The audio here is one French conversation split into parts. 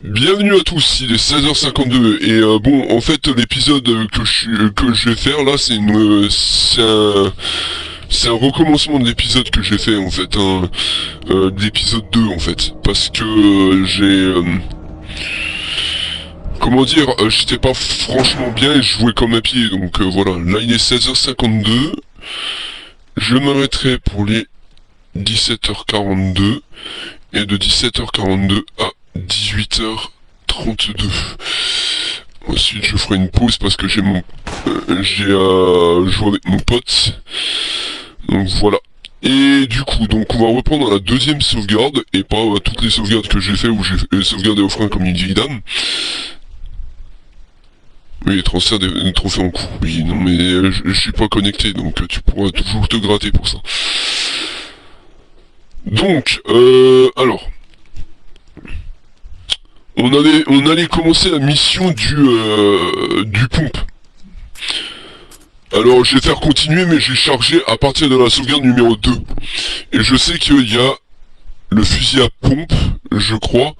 Bienvenue à tous, il est 16h52 et bon en fait l'épisode que je vais faire là c'est un recommencement de l'épisode que j'ai fait en fait de l'épisode 2 en fait parce que comment dire j'étais pas franchement bien et je jouais comme un pied donc voilà, là il est 16h52, je m'arrêterai pour les 17h42 et de 17h42 à 18h32. Ensuite, je ferai une pause parce que j'ai joué avec mon pote. Donc voilà. Et du coup, donc on va reprendre la deuxième sauvegarde et pas toutes les sauvegardes que j'ai fait où j'ai sauvegardé au frein comme une vieille dame. Oui, transfert des trophées en cours. Oui, non mais je suis pas connecté donc tu pourras toujours te gratter pour ça. Donc, alors. On allait commencer la mission du pompe. Alors je vais faire continuer mais j'ai chargé à partir de la sauvegarde numéro 2. Et je sais qu'il y a le fusil à pompe, je crois,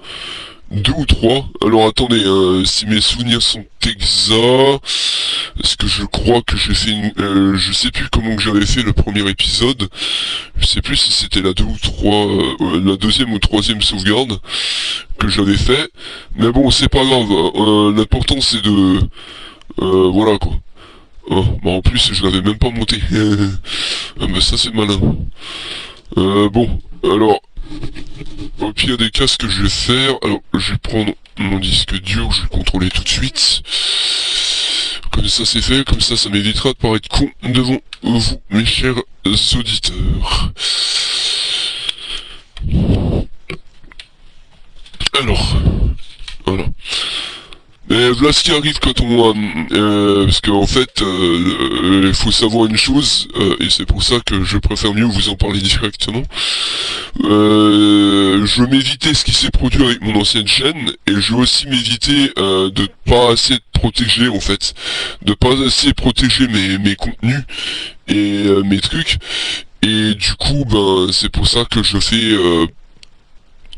2 ou 3. Alors attendez, si mes souvenirs sont exacts, parce que je crois que j'ai fait je sais plus comment que j'avais fait le premier épisode. Je sais plus si c'était la 2 ou 3, la deuxième ou troisième sauvegarde que j'avais fait. Mais bon, c'est pas grave. L'important c'est de... voilà quoi. Bah en plus, je l'avais même pas monté. Mais ça c'est malin. Bon, alors... Au pire des cas, ce que je vais faire... Alors, je vais prendre mon disque dur, je vais le contrôler tout de suite. Comme ça c'est fait, comme ça m'évitera de paraître con devant vous, mes chers auditeurs. Alors, voilà. Mais voilà ce qui arrive quand on... parce qu'en fait, il faut savoir une chose, et c'est pour ça que je préfère mieux vous en parler directement. Je veux m'éviter ce qui s'est produit avec mon ancienne chaîne, et je veux aussi m'éviter de pas assez protéger, en fait. De pas assez protéger mes contenus et mes trucs. Et du coup, ben, c'est pour ça que je fais...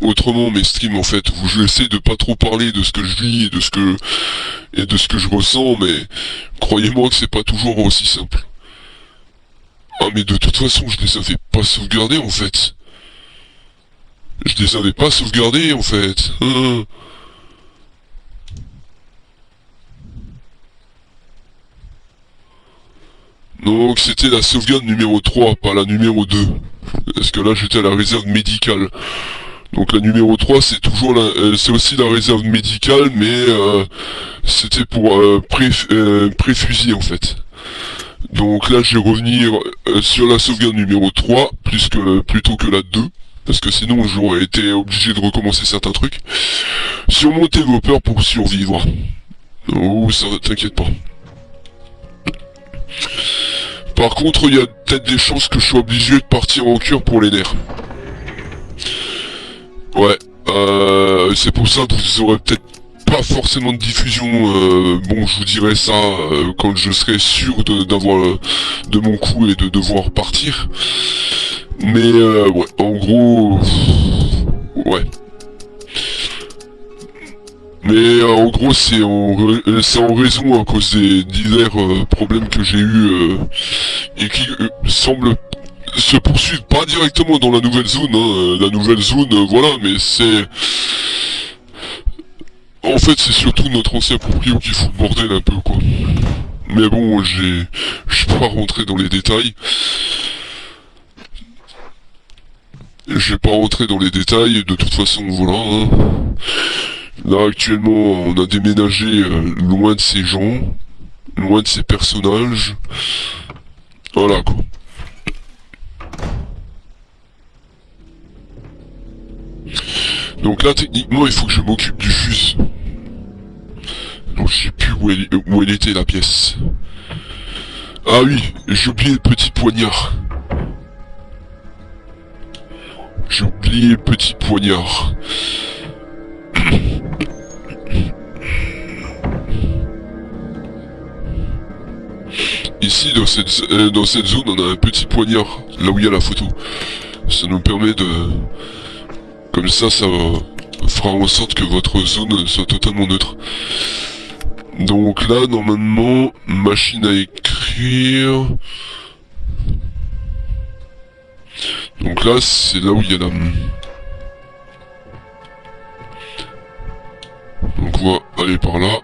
autrement mes streams en fait, où j'essaie de pas trop parler de ce que je vis et de ce que je ressens, mais croyez-moi que c'est pas toujours aussi simple. Ah mais de toute façon je les avais pas sauvegardés en fait. Je les avais pas sauvegardés en fait. Donc c'était la sauvegarde numéro 3, pas la numéro 2. Parce que là j'étais à la réserve médicale. Donc la numéro 3 c'est toujours c'est aussi la réserve médicale mais c'était pour pré-fusil en fait. Donc là je vais revenir sur la sauvegarde numéro 3 plutôt que la 2. Parce que sinon j'aurais été obligé de recommencer certains trucs. Surmonter vos peurs pour survivre. Oh ça t'inquiète pas. Par contre il y a peut-être des chances que je sois obligé de partir en cure pour les nerfs. Ouais, c'est pour ça que vous aurez peut-être pas forcément de diffusion, bon je vous dirai ça quand je serai sûr d'avoir de mon coup et de devoir partir. Mais ouais, en gros, ouais. Mais en gros c'est en raison à cause des divers problèmes que j'ai eu et qui semblent se poursuivent pas directement dans la nouvelle zone, hein. La nouvelle zone, voilà, mais c'est... En fait, c'est surtout notre ancien proprio qui fout le bordel un peu, quoi. Mais bon, je vais pas rentrer dans les détails. Je vais pas rentrer dans les détails, de toute façon, voilà, hein. Là, actuellement, on a déménagé loin de ces gens, loin de ces personnages. Voilà, quoi. Donc là, techniquement, il faut que je m'occupe du fuse. Donc je sais plus où elle était, la pièce. Ah oui, j'ai oublié le petit poignard. J'ai oublié le petit poignard. Ici, dans cette zone, on a un petit poignard, là où il y a la photo. Ça nous permet de... Comme ça va fera en sorte que votre zone soit totalement neutre. Donc là, normalement, machine à écrire. Donc là, c'est là où il y a la... Donc on va aller par là.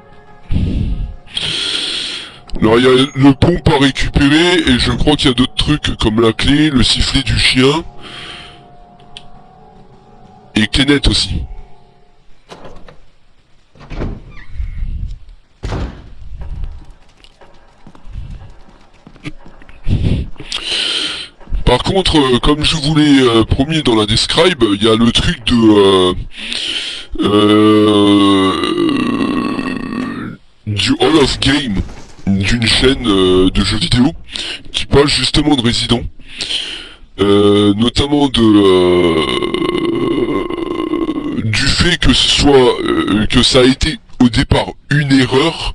Alors il y a le pompe à récupérer et je crois qu'il y a d'autres trucs comme la clé, le sifflet du chien. Et Kenneth aussi. Par contre, comme je vous l'ai promis dans la describe, il y a le truc de... du Hall of Game d'une chaîne de jeux vidéo qui parle justement de Resident. Notamment du fait que ce soit que ça a été au départ une erreur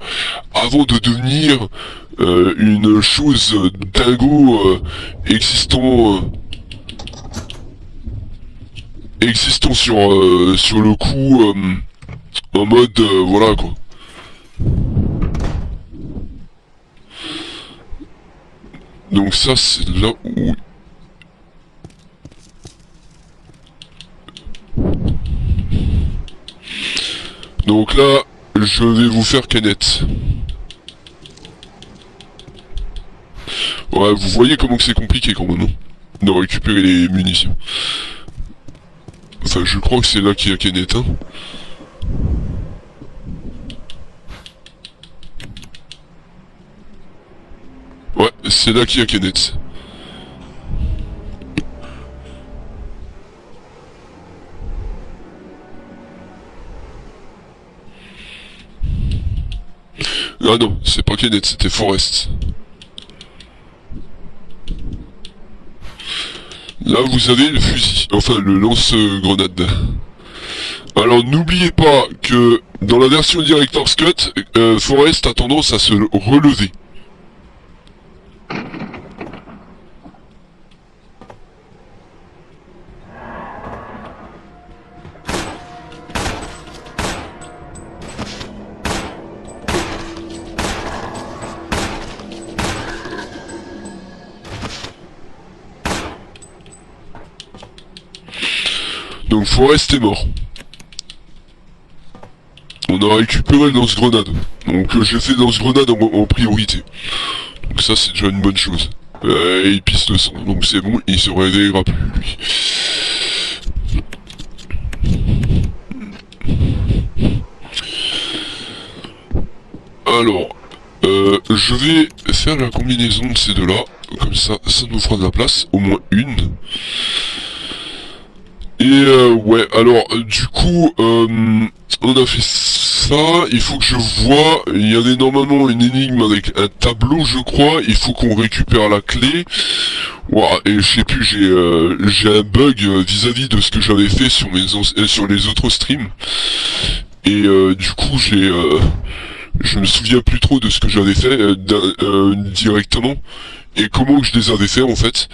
avant de devenir une chose dingo existant sur le coup en mode voilà quoi. Donc ça c'est là où... Donc là, je vais vous faire Kenneth. Ouais, vous voyez comment que c'est compliqué quand même, hein, de récupérer les munitions. Enfin, je crois que c'est là qu'il y a Kenneth, hein. Ouais, c'est là qu'il y a Kenneth. Ah non, c'est pas Kenneth, c'était Forrest. Là, vous avez le fusil, enfin le lance-grenade. Alors, n'oubliez pas que dans la version Director's Cut, Forrest a tendance à se relever. Donc Forrest est mort. On a récupéré le lance-grenade. Donc j'ai fait le lance-grenade en priorité. Donc ça c'est déjà une bonne chose. Il pisse le sang, donc c'est bon, il se réveillera plus lui. Alors, je vais faire la combinaison de ces deux-là. Comme ça, ça nous fera de la place, au moins une. Et ouais, alors du coup, on a fait ça, il faut que je vois, il y avait normalement une énigme avec un tableau je crois, il faut qu'on récupère la clé. Ouah, et je sais plus, j'ai un bug vis-à-vis de ce que j'avais fait sur sur les autres streams. Et du coup je me souviens plus trop de ce que j'avais fait directement. Et comment je les avais fait en fait.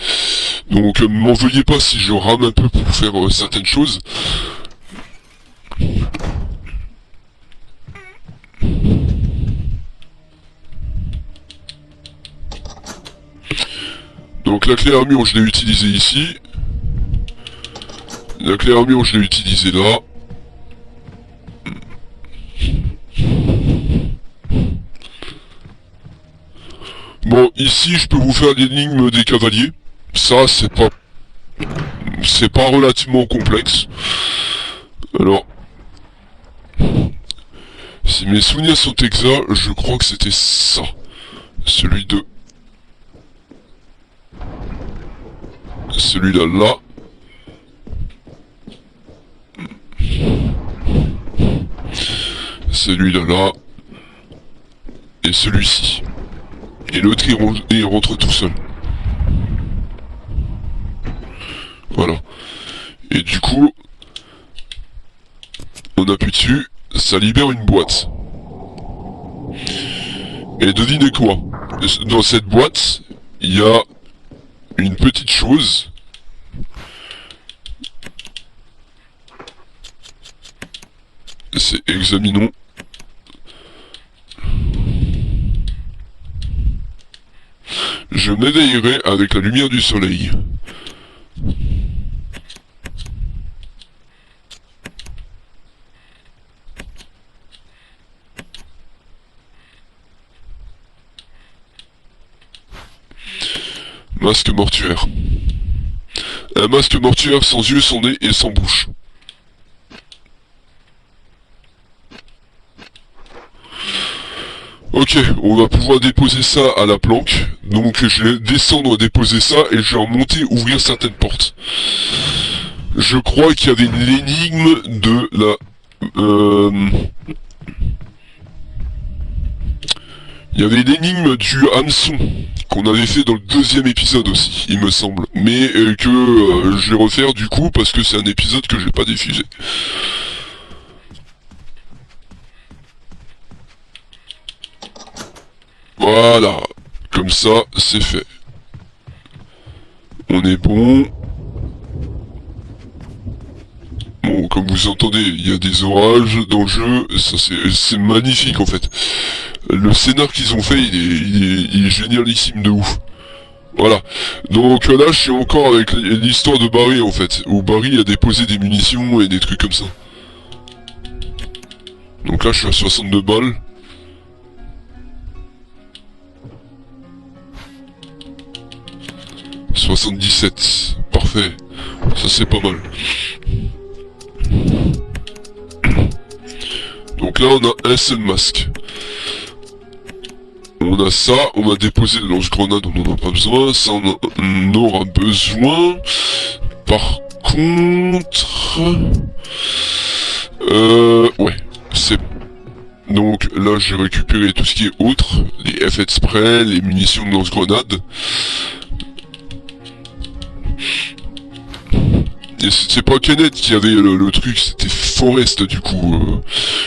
Donc m'en veuillez pas si je rame un peu pour faire certaines choses. Donc la clé armure je l'ai utilisée ici. La clé armure je l'ai utilisée là. Bon, ici je peux vous faire l'énigme des cavaliers. Ça c'est pas relativement complexe. Alors, si mes souvenirs sont exacts, je crois que c'était ça. Celui de... Celui-là, là. Celui-là, là. Et celui-ci. Et l'autre, il rentre tout seul. Voilà. Et du coup, on appuie dessus, ça libère une boîte. Et devinez quoi? Dans cette boîte, il y a une petite chose. C'est examinons. Je m'éveillerai avec la lumière du soleil. Masque mortuaire. Un masque mortuaire sans yeux, sans nez et sans bouche. Ok, on va pouvoir déposer ça à la planque. Donc je vais descendre, déposer ça et je vais remonter, ouvrir certaines portes. Je crois qu'il y avait l'énigme de la... Il y avait l'énigme du hameçon qu'on avait fait dans le 2e épisode aussi, il me semble. Mais que je vais refaire du coup parce que c'est un épisode que j'ai pas diffusé. Voilà, comme ça c'est fait. On est bon. Bon, comme vous entendez, il y a des orages dans le jeu, ça c'est magnifique en fait. Le scénar qu'ils ont fait, il est génialissime de ouf. Voilà. Donc là, je suis encore avec l'histoire de Barry en fait, où Barry a déposé des munitions et des trucs comme ça. Donc là, je suis à 62 balles. « 77. Parfait. Ça c'est pas mal. Donc là, on a un seul masque. On a ça, on va déposer le lance-grenade, on n'en a pas besoin, ça on en aura besoin. Par contre... ouais, c'est... Donc là j'ai récupéré tout ce qui est autre, les FF spray, les munitions de lance-grenade. Et c'était pas Kenneth qui avait le truc, c'était Forrest du coup.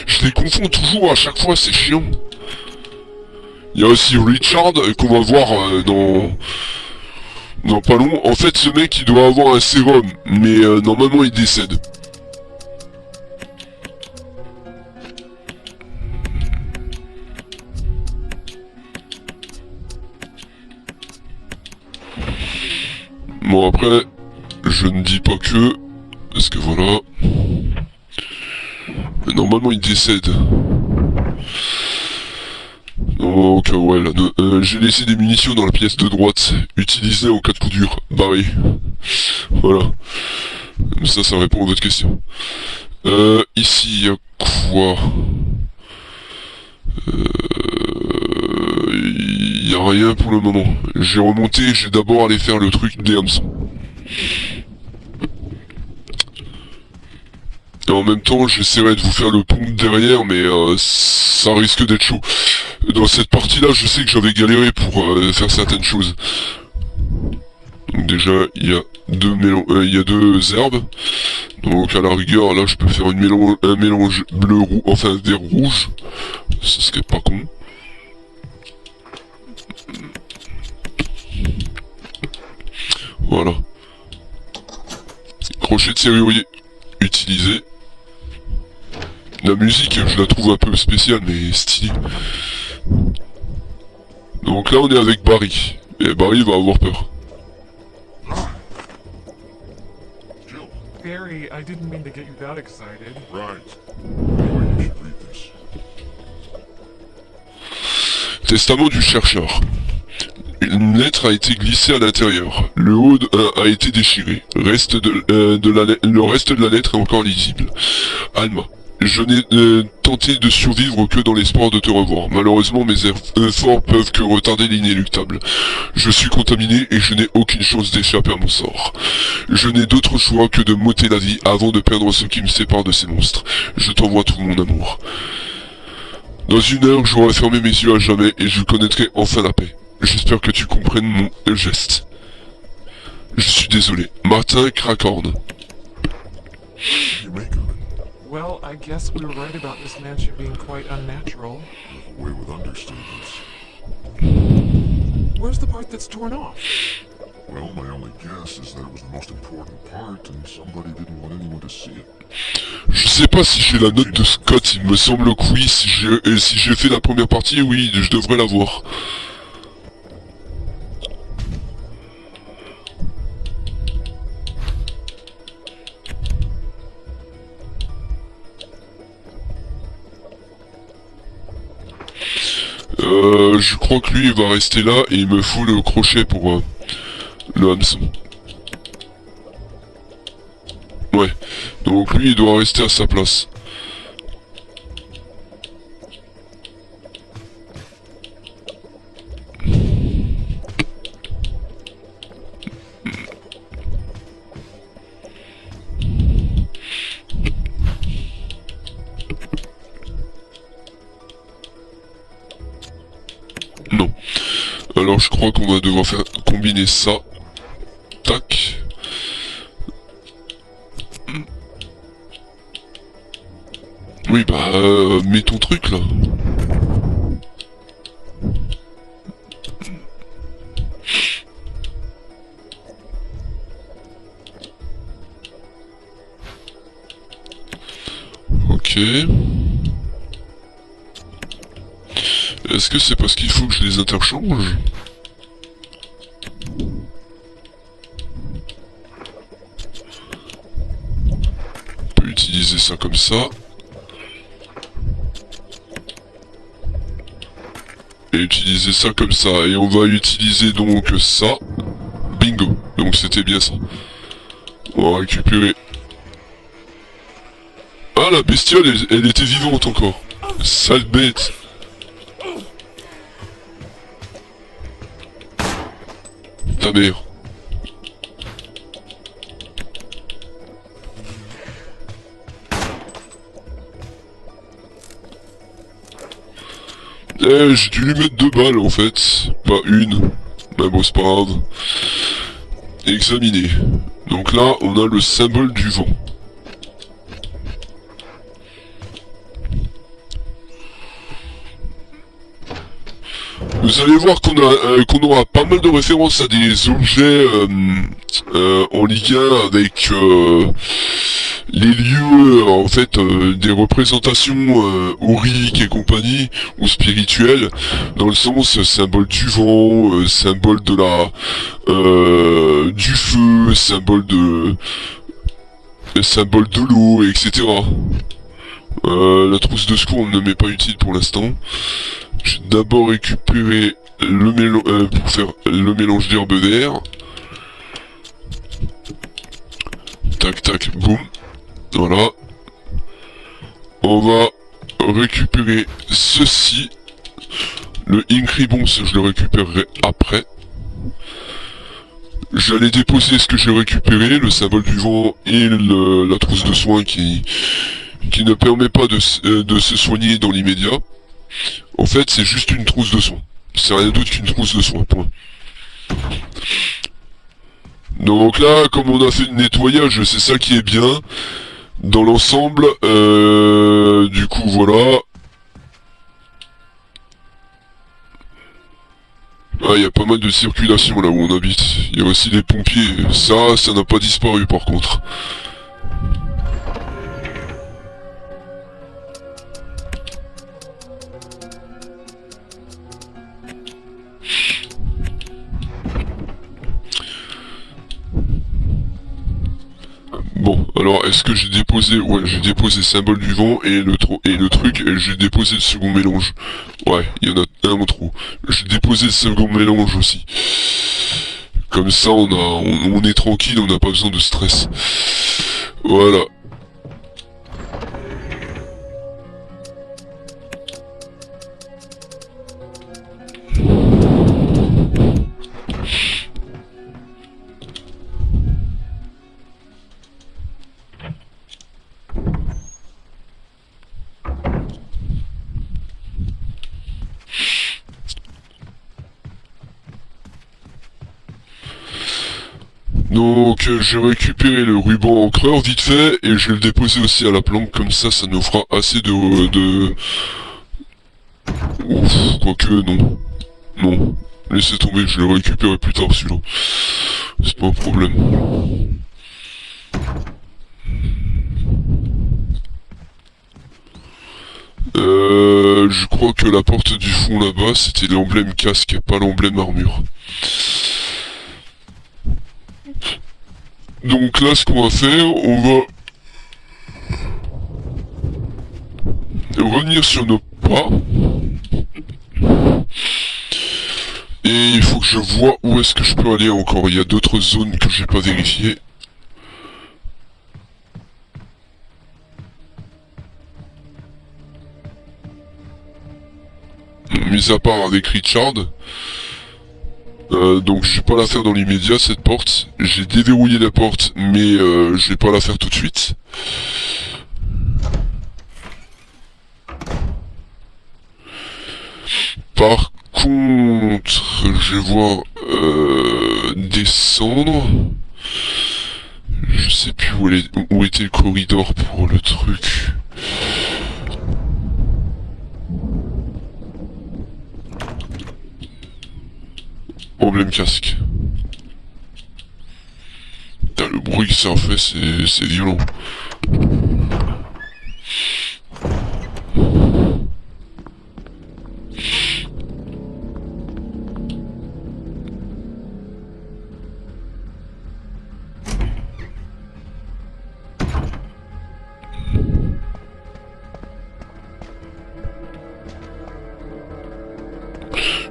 Je les confonds toujours à chaque fois, c'est chiant. Il y a aussi Richard qu'on va voir dans pas long. En fait, ce mec il doit avoir un sérum, mais normalement il décède. Bon après, je ne dis pas que, parce que voilà. Mais normalement il décède. Donc ouais, là, j'ai laissé des munitions dans la pièce de droite, utilisées en cas de coup dur. Barry. Voilà. Ça répond à votre question. Ici, il y a quoi? Il y a rien pour le moment. J'ai remonté, j'ai d'abord allé faire le truc des hameçons. Et en même temps, j'essaierai de vous faire le pont derrière, mais ça risque d'être chaud. Dans cette partie-là, je sais que j'avais galéré pour faire certaines choses. Donc déjà, il y a deux herbes. Donc à la rigueur, là, je peux faire un mélange bleu-roux, enfin vert-rouge. Ce serait pas con. Voilà. Crochet de serrurier utilisé. La musique, je la trouve un peu spéciale, mais stylée. Donc là, on est avec Barry. Et Barry va avoir peur. Barry, I didn't mean to get you that excited. Right. Anyway, you should read this. Testament du chercheur. Une lettre a été glissée à l'intérieur. Le haut a été déchiré. Le reste de la lettre est encore lisible. Alma. Je n'ai tenté de survivre que dans l'espoir de te revoir. Malheureusement, mes efforts peuvent que retarder l'inéluctable. Je suis contaminé et je n'ai aucune chance d'échapper à mon sort. Je n'ai d'autre choix que de m'ôter la vie avant de perdre ce qui me sépare de ces monstres. Je t'envoie tout mon amour. Dans 1 heure, j'aurai fermé mes yeux à jamais et je connaîtrai enfin la paix. J'espère que tu comprennes mon geste. Je suis désolé. Martin Crackhorn. You make of it. Well, I guess we were right about this mansion being quite unnatural. Away with understatements. Where's the part that's torn off? Well, my only guess is that it was the most important part and somebody didn't want anyone to see it. Je sais pas si j'ai la note de Scott, il me semble que oui, si j'ai fait la première partie, oui, je devrais l'avoir. Je crois que lui il va rester là et il me faut le crochet pour le hameçon. Ouais, donc lui il doit rester à sa place. Non. Alors je crois qu'on va devoir faire combiner ça. Tac. Oui bah mets ton truc là. Ok. Est-ce que c'est parce qu'il faut que je les interchange? On peut utiliser ça comme ça. Et utiliser ça comme ça. Et on va utiliser donc ça. Bingo. Donc c'était bien ça. On va récupérer. Ah la bestiole, elle était vivante encore. Sale bête. Ta mère. J'ai dû lui mettre 2 balles en fait, pas une. Mais bon c'est pas grave. Examiner. Donc là on a le symbole du vent. Vous allez voir qu'on aura pas mal de références à des objets en lien avec les lieux, en fait, des représentations auriques et compagnie, ou spirituelles, dans le sens symbole du vent, symbole de du feu, symbole de l'eau, etc. La trousse de secours ne m'est pas utile pour l'instant. Je vais d'abord récupérer le mélange pour faire le mélange d'herbes d'air. Tac tac boum. Voilà. On va récupérer ceci. Le Inkribons, je le récupérerai après. J'allais déposer ce que j'ai récupéré, le symbole du vent et la trousse de soins qui ne permet pas de se soigner dans l'immédiat. En fait, c'est juste une trousse de soins. C'est rien d'autre qu'une trousse de soins, point. Donc là, comme on a fait le nettoyage, c'est ça qui est bien. Dans l'ensemble, du coup, voilà. Ah, il y a pas mal de circulation là où on habite. Il y a aussi des pompiers. Ça n'a pas disparu par contre. Bon, alors est-ce que j'ai déposé... Ouais, j'ai déposé symbole du vent et le truc, et j'ai déposé le second mélange. Ouais, il y en a un en trop. J'ai déposé le second mélange aussi. Comme ça, on est tranquille, on n'a pas besoin de stress. Voilà. Donc j'ai récupéré le ruban encreur vite fait et je vais le déposer aussi à la planque, comme ça nous fera assez de... Ouf, quoique non. Non. Laissez tomber, je le récupérerai plus tard celui-là. C'est pas un problème. je crois que la porte du fond là-bas, c'était l'emblème casque, pas l'emblème armure. Donc là, ce qu'on va faire, on va revenir sur nos pas. Et il faut que je vois où est-ce que je peux aller encore. Il y a d'autres zones que j'ai pas vérifiées. Mis à part avec Richard. Donc je vais pas la faire dans l'immédiat cette porte. J'ai déverrouillé la porte mais je vais pas la faire tout de suite. Par contre, je vais voir descendre. Je sais plus où était le corridor pour le truc. Emblème casque. Putain, le bruit que ça fait, c'est violent.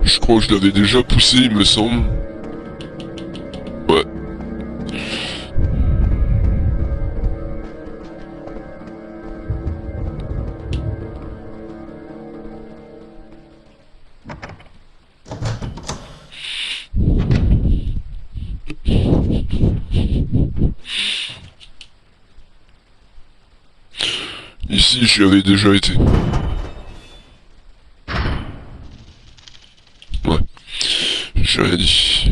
Je crois que je l'avais déjà poussé, il me semble. Ouais. Ici, j'y avais déjà été. Ouais. J'ai rien dit.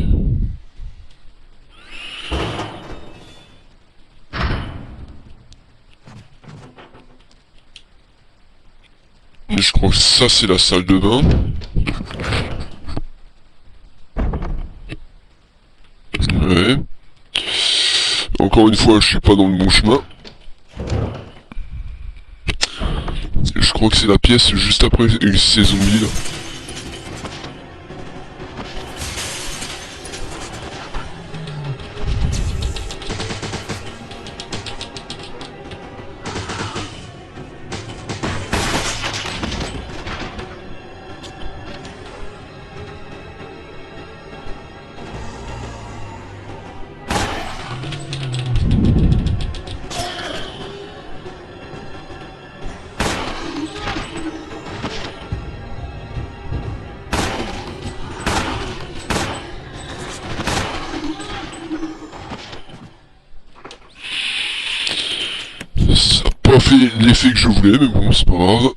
Et je crois que ça, c'est la salle de bain. Ouais. Encore une fois, je suis pas dans le bon chemin. Je crois que c'est la pièce juste après ces zombies là. Ça n'a pas fait l'effet que je voulais, mais bon, c'est pas grave.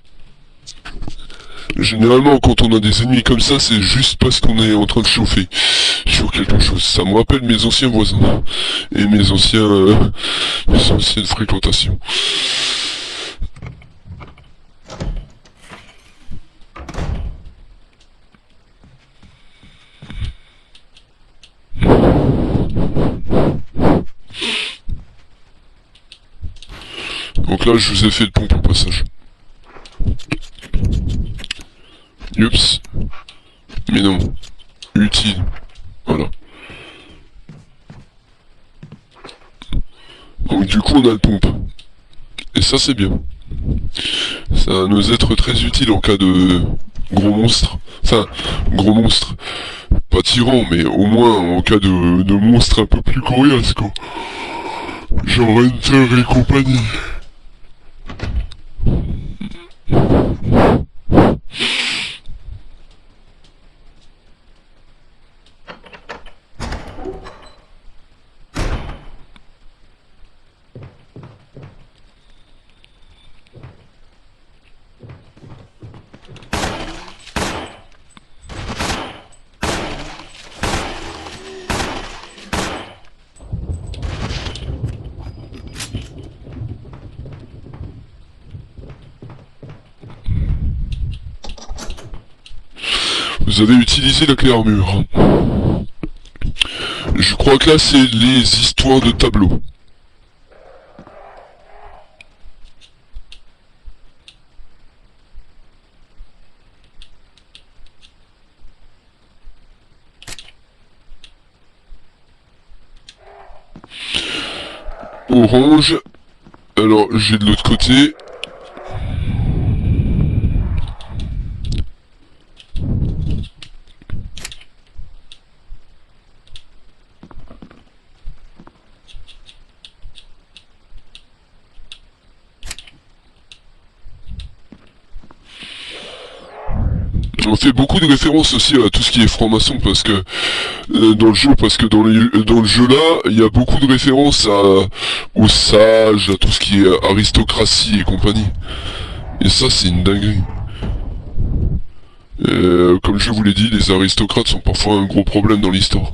Généralement, quand on a des ennemis comme ça, c'est juste parce qu'on est en train de chauffer sur quelque chose. Ça me rappelle mes anciens voisins et mes anciennes fréquentations. Donc là, je vous ai fait le pompe au passage. Yups. Mais non. Utile. Voilà. Donc du coup, on a le pompe. Et ça, c'est bien. Ça va nous être très utile en cas de gros monstre. Enfin, gros monstre. Pas tyran, mais au moins en cas de monstre un peu plus coriace, quoi. Genre Hunter et compagnie. Vous avez utilisé la clé armure. Je crois que là, c'est les histoires de tableaux. orange. Alors, j'ai de l'autre côté. On fait beaucoup de références aussi à tout ce qui est franc-maçon parce que dans le jeu, dans le jeu là, il y a beaucoup de références aux sages, à tout ce qui est aristocratie et compagnie. Et ça, c'est une dinguerie. Comme je vous l'ai dit, les aristocrates sont parfois un gros problème dans l'histoire.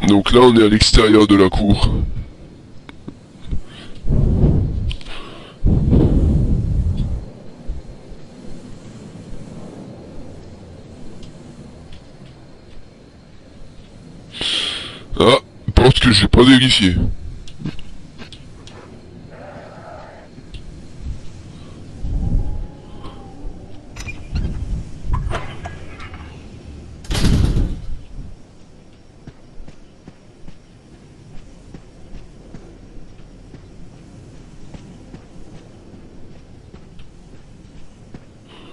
Donc là, on est à l'extérieur de la cour. Ah, porte que j'ai pas vérifiée.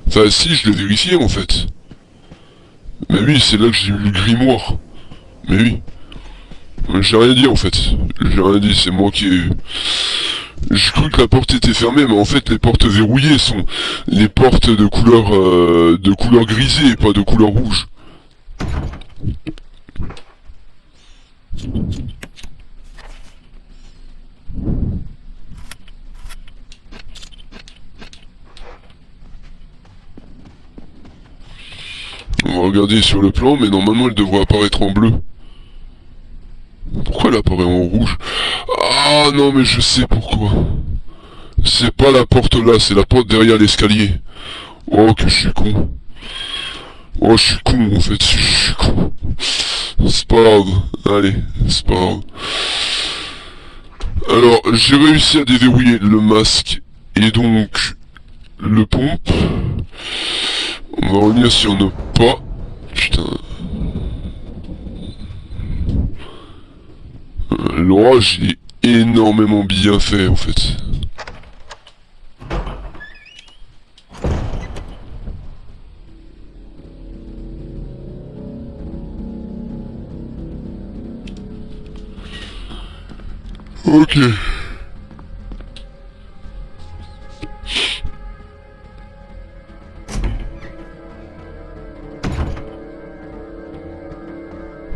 Enfin si, je l'ai vérifié en fait. Mais oui, c'est là que j'ai eu le grimoire. Mais oui. J'ai rien dit en fait. J'ai rien dit, c'est moi qui ai... J'ai cru que la porte était fermée, mais en fait les portes verrouillées sont les portes de couleur grisée et pas de couleur rouge. On va regarder sur le plan, mais normalement elle devrait apparaître en bleu. Pourquoi elle apparaît en rouge? Ah non mais je sais pourquoi. C'est pas la porte là, c'est la porte derrière l'escalier. Oh que je suis con. Oh je suis con en fait, je suis con. C'est pas grave, allez, c'est pas grave. Alors, j'ai réussi à déverrouiller le masque et donc le pompe. On va revenir sur nos pas. Putain. L'orage il est énormément bien fait en fait. Ok.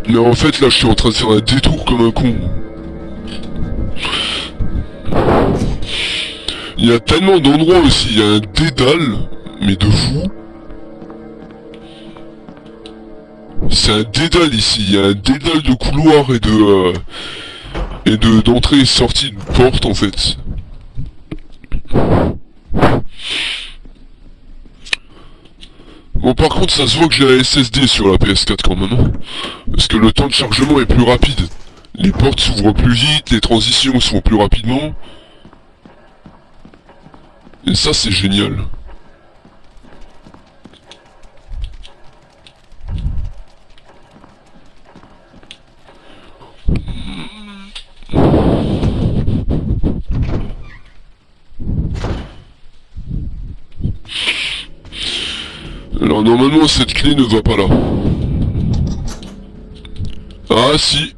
Mais en fait là je suis en train de faire un détour comme un con. Il y a tellement d'endroits aussi, il y a un dédale, mais de fou. C'est un dédale ici, il y a un dédale de couloirs et d'entrée et sortie de porte en fait. Bon par contre ça se voit que j'ai la SSD sur la PS4 quand même, hein. Parce que le temps de chargement est plus rapide. Les portes s'ouvrent plus vite, les transitions se font plus rapidement. Et ça c'est génial. Alors normalement cette clé ne va pas là. Ah si.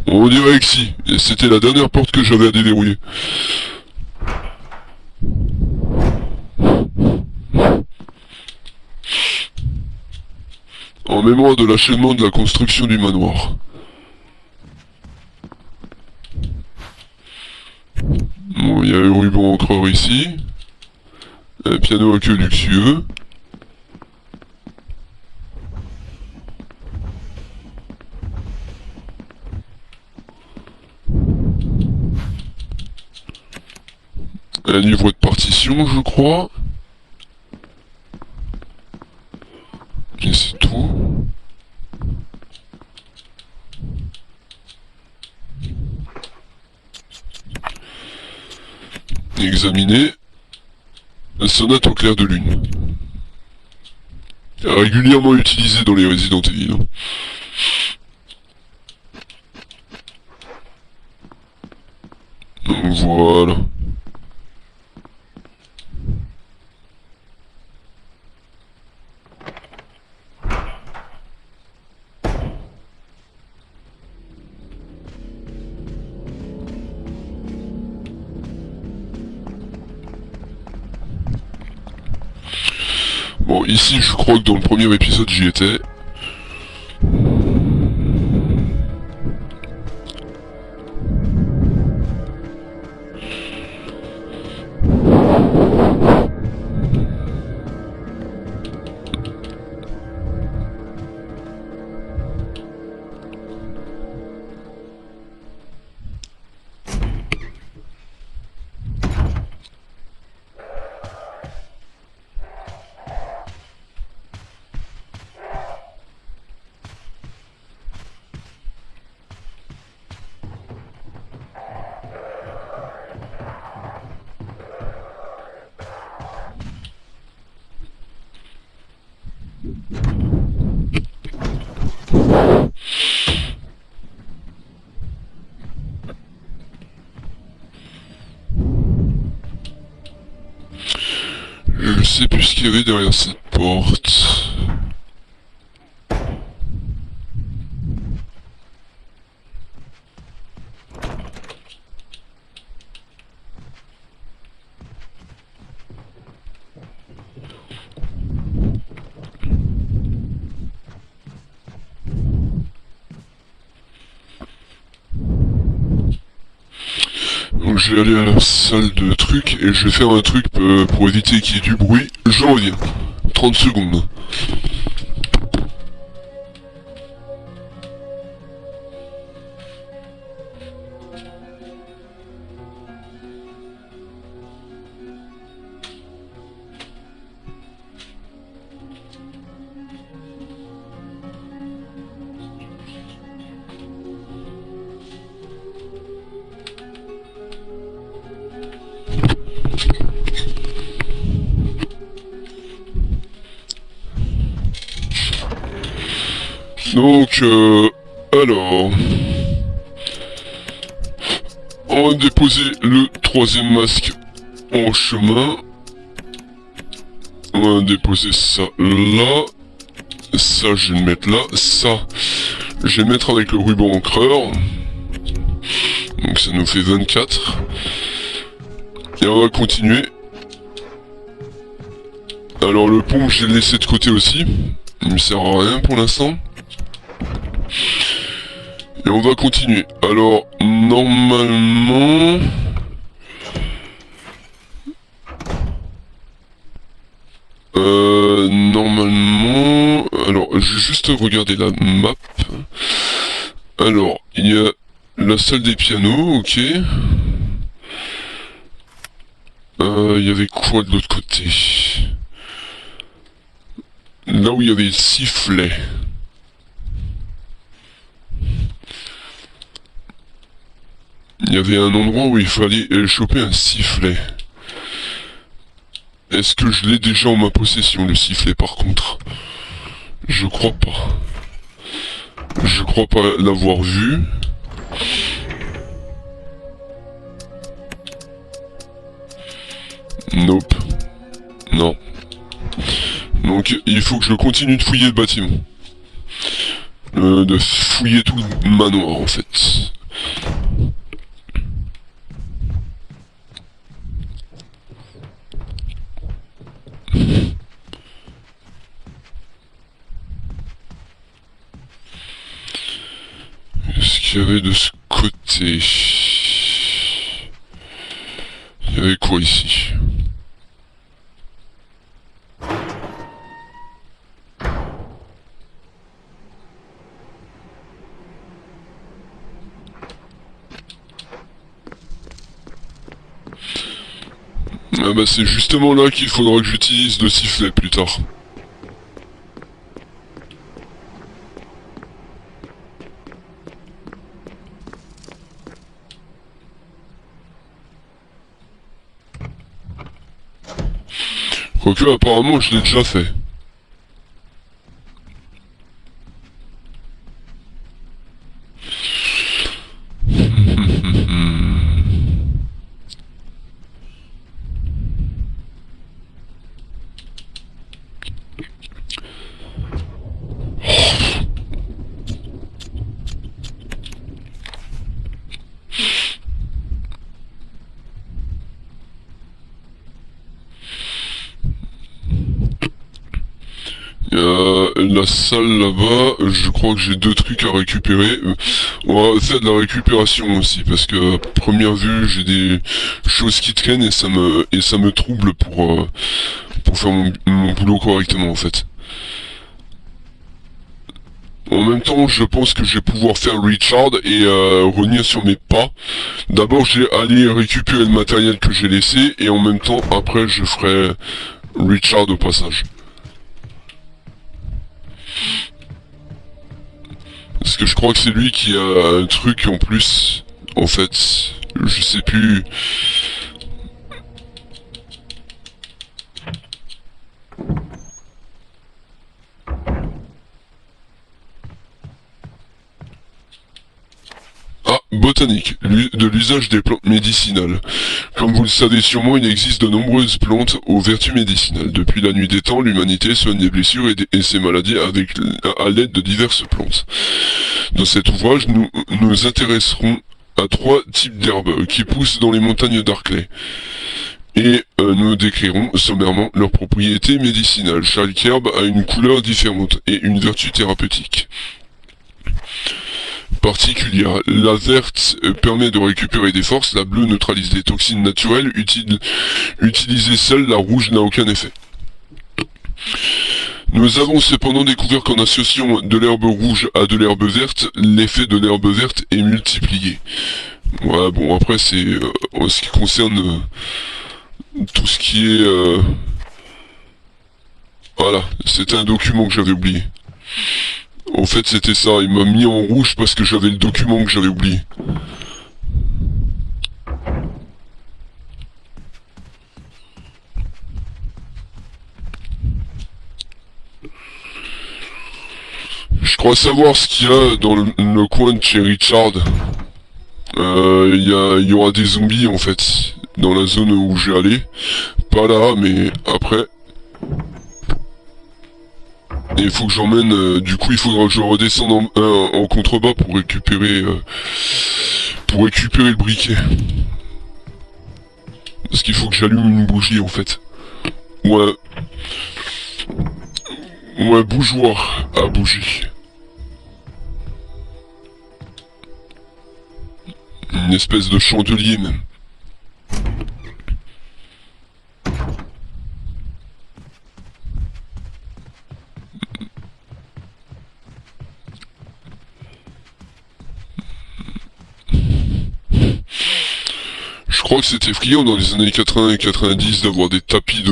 On dirait que si. Et c'était la dernière porte que j'avais à déverrouiller. En mémoire de l'achèvement de la construction du manoir. Bon, il y a un ruban encreur ici. Un piano à queue luxueux. Un livre de partition, je crois. Et c'est tout. Examiner. Sonnette au clair de lune. Régulièrement utilisé dans les Resident Evil. Donc voilà. Bon, ici, je crois que dans le premier épisode, j'y étais. Je sais plus ce qu'il y avait derrière cette porte. Donc je vais aller à la salle de trucs et je vais faire un truc pour éviter qu'il y ait du bruit. J'en reviens. 30 secondes. Donc, alors... On va déposer le troisième masque en chemin. On va déposer ça là. Ça, je vais le mettre là. Ça, je vais le mettre avec le ruban encreur. Donc ça nous fait 24. Et on va continuer. Alors le pompe, je l'ai laissé de côté aussi. Il me sert à rien pour l'instant. Et on va continuer. Alors, normalement... Normalement... Alors, je vais juste regarder la map. Alors, il y a la salle des pianos, ok. Il y avait quoi de l'autre côté? Là où il y avait le sifflet. Il y avait un endroit où il fallait choper un sifflet. Est-ce que je l'ai déjà en ma possession, le sifflet, par contre? Je crois pas. Je crois pas l'avoir vu. Nope. Non. Donc il faut que je continue de fouiller le bâtiment. De fouiller tout le manoir en fait. Qu'est-ce qu'il y avait de ce côté? Il y avait quoi ici? Ah bah c'est justement là qu'il faudra que j'utilise le sifflet plus tard. Quoique, apparemment, je l'ai déjà fait. La salle là-bas, je crois que j'ai 2 trucs à récupérer. On va faire de la récupération aussi, parce que à première vue, j'ai des choses qui traînent et ça me trouble pour faire mon boulot correctement en fait. En même temps, je pense que je vais pouvoir faire Richard et revenir sur mes pas. D'abord, j'ai aller récupérer le matériel que j'ai laissé et en même temps, après, je ferai Richard au passage. Parce que je crois que c'est lui qui a un truc en plus, en fait. Je sais plus. Ah, botanique, de l'usage des plantes médicinales. Comme vous le savez sûrement, il existe de nombreuses plantes aux vertus médicinales. Depuis la nuit des temps, l'humanité soigne des blessures et ses maladies à l'aide de diverses plantes. Dans cet ouvrage, nous nous intéresserons à 3 types d'herbes qui poussent dans les montagnes d'Arclay. Et nous décrirons sommairement leurs propriétés médicinales. Chaque herbe a une couleur différente et une vertu thérapeutique particulière. La verte permet de récupérer des forces, la bleue neutralise des toxines naturelles, utilisée seule, la rouge n'a aucun effet. Nous avons cependant découvert qu'en associant de l'herbe rouge à de l'herbe verte, l'effet de l'herbe verte est multiplié. Ouais, bon, après c'est en ce qui concerne tout ce qui est... Voilà, c'était un document que j'avais oublié. En fait, c'était ça, il m'a mis en rouge parce que j'avais le document que j'avais oublié. Je crois savoir ce qu'il y a dans le coin de chez Richard. Il y aura des zombies en fait, dans la zone où j'ai allé. Pas là, mais après... Et il faut que j'emmène, du coup il faudra que je redescende en contrebas pour récupérer le briquet. Parce qu'il faut que j'allume une bougie en fait. Ouais. Ouais, bougeoir à bougie. Une espèce de chandelier même. Je crois que c'était friand dans les années 80 et 90 d'avoir des tapis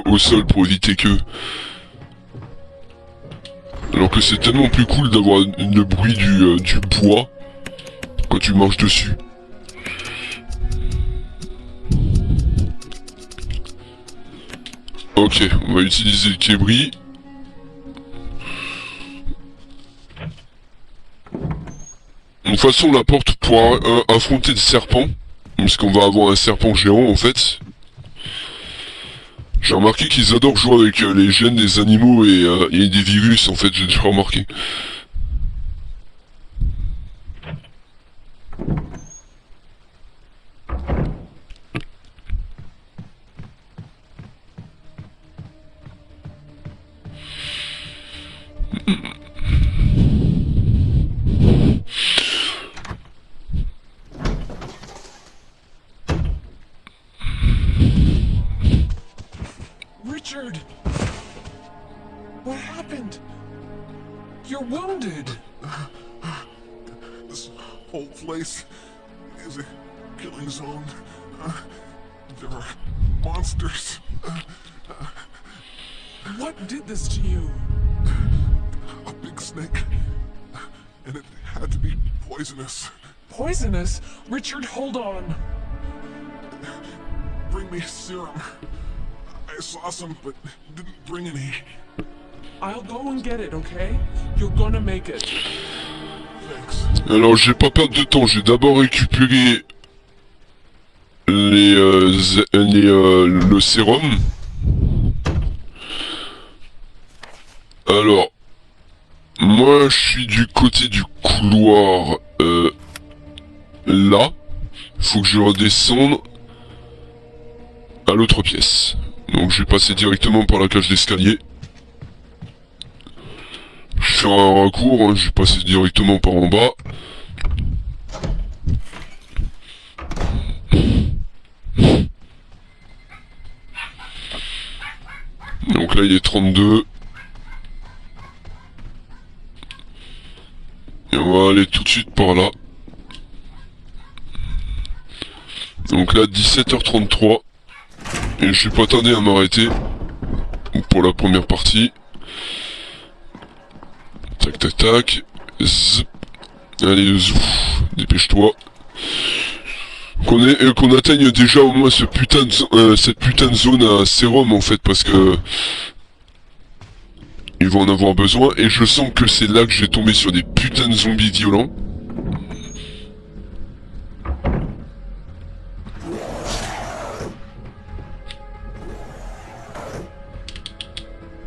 au sol pour éviter que... Alors que c'est tellement plus cool d'avoir le bruit du bois quand tu marches dessus. Ok, on va utiliser le kébri. De toute façon, la porte pour affronter le serpent, parce qu'on va avoir un serpent géant en fait. J'ai remarqué qu'ils adorent jouer avec les gènes des animaux et des virus en fait, j'ai déjà remarqué. Richard! What happened? You're wounded! This whole place is a killing zone. There are monsters. What did this to you? A big snake. And it had to be poisonous. Poisonous? Richard, hold on. Bring me serum. I I saw some, but didn't bring any. I'll go and get it, okay? You're gonna make it. Thanks. Alors, je vais pas perdre de temps. Je vais d'abord récupérer le sérum. Alors, moi, je suis du côté du couloir, là. Faut que je redescende à l'autre pièce. Donc, je vais passer directement par la cage d'escalier. Je fais un raccours, hein, je vais passer directement par en bas. Donc là, il est 32. Et on va aller tout de suite par là. Donc là, 17h33. Et je vais pas tarder à m'arrêter pour la première partie. Tac tac tac. Zip. Allez, zouf. Dépêche-toi. Qu'on atteigne déjà au moins cette putain de zone à sérum en fait, parce que ils vont en avoir besoin, et je sens que c'est là que je vais tomber sur des putains de zombies violents.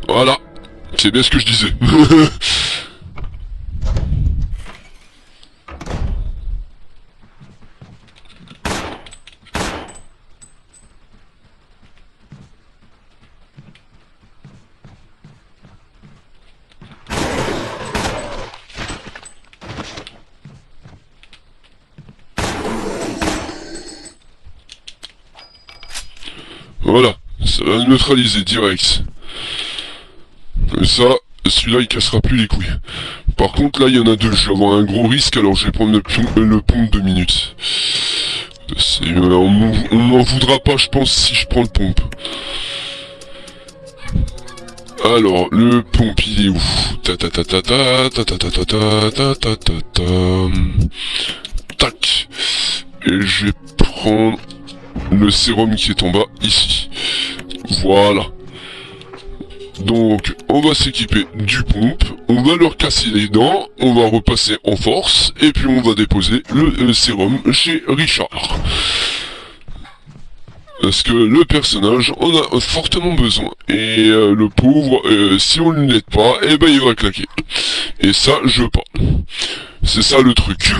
Voilà, c'est bien ce que je disais. Voilà, ça va neutraliser direct. Comme ça, celui-là il cassera plus les couilles. Par contre là il y en a deux, je vais avoir un gros risque, alors je vais prendre le pont de 2 minutes. On m'en voudra pas je pense si je prends le pompe. Alors, le pompe il est où? Ta ta ta ta ta ta ta ta ta ta ta ta ta ta. Tac. Et je vais prendre le sérum qui est en bas ici. Voilà. Donc, on va s'équiper du pompe, on va leur casser les dents, on va repasser en force, et puis on va déposer le sérum chez Richard. Parce que le personnage en a fortement besoin. Et le pauvre, si on ne l'aide pas, eh ben il va claquer. Et ça, je veux pas. C'est ça le truc.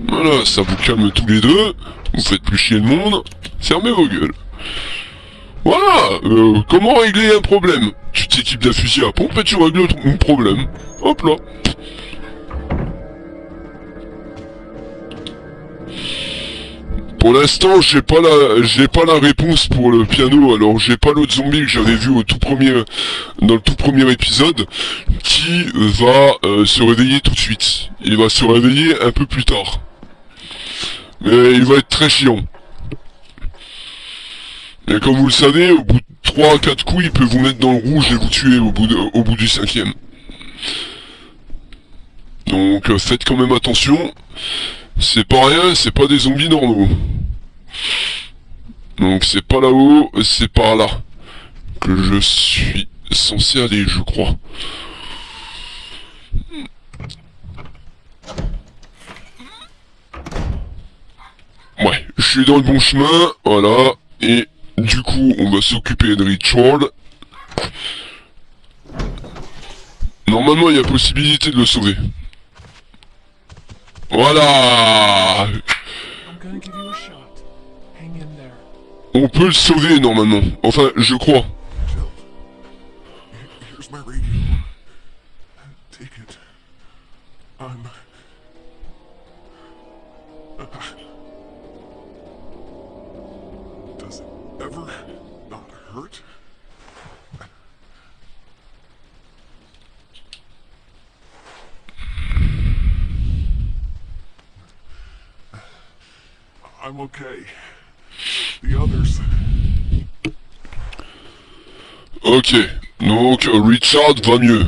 Voilà, ça vous calme tous les deux, vous faites plus chier le monde, fermez vos gueules. Voilà, comment régler un problème? Tu t'équipes d'un fusil à pompe et tu règles ton problème. Hop là. Pour l'instant, j'ai pas la réponse pour le piano, alors j'ai pas l'autre zombie que j'avais vu dans le tout premier épisode, qui va se réveiller tout de suite. Il va se réveiller un peu plus tard. Mais il va être très chiant. Et comme vous le savez, au bout de 3 à 4 coups, il peut vous mettre dans le rouge et vous tuer au bout du 5e. Donc faites quand même attention. C'est pas rien, c'est pas des zombies normaux. Donc c'est pas là-haut, c'est par là que je suis censé aller, je crois. Ouais, je suis dans le bon chemin, voilà, et du coup, on va s'occuper de Richard. Normalement, il y a possibilité de le sauver. Voilà. I'm gonna give you a shot. Hang in there. On peut le sauver, normalement. Enfin, je crois. Jill, here's my radio. Take it. Does it ever not hurt? I'm okay. The others... Ok, donc Richard va mieux.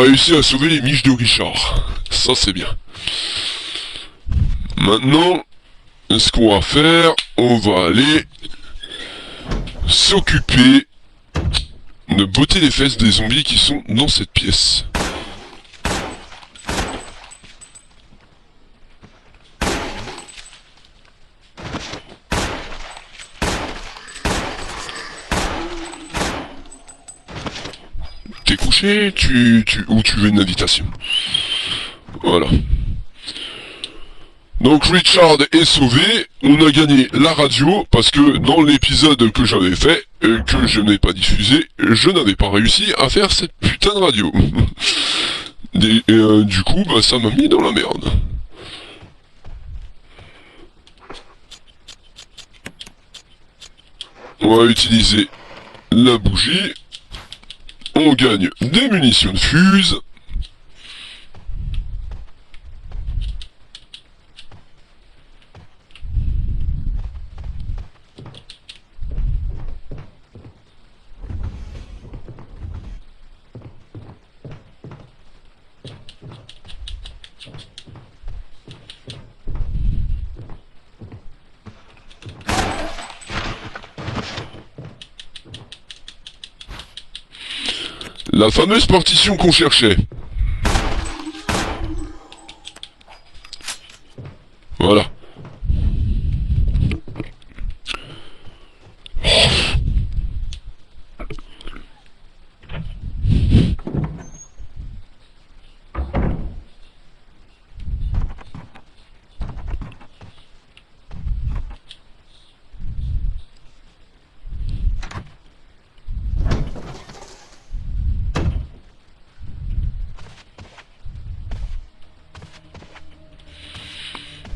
réussi à sauver les miches de Richard. Ça c'est bien. Maintenant, ce qu'on va faire, on va aller s'occuper de botter les fesses des zombies qui sont dans cette pièce. T'es couché, ou tu veux une invitation? Voilà. Donc Richard est sauvé, on a gagné la radio, parce que dans l'épisode que j'avais fait, que je n'ai pas diffusé, je n'avais pas réussi à faire cette putain de radio. Du coup, bah, ça m'a mis dans la merde. On va utiliser la bougie. On gagne des munitions de fuse. La fameuse partition qu'on cherchait. Voilà.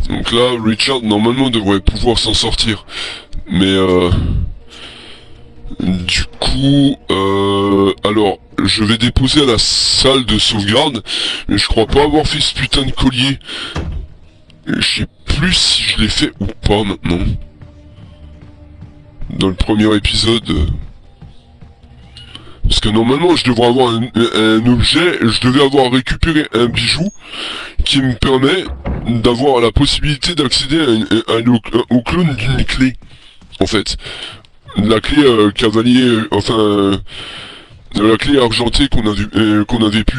Donc là, Richard, normalement, devrait pouvoir s'en sortir. Mais, du coup, alors, je vais déposer à la salle de sauvegarde. Mais je crois pas avoir fait ce putain de collier. Je sais plus si je l'ai fait ou pas, maintenant. Dans le premier épisode... Parce que normalement je devrais avoir un objet, je devais avoir récupéré un bijou qui me permet d'avoir la possibilité d'accéder au clone d'une clé. En fait. La clé cavalier, enfin... la clé argentée qu'on avait pu...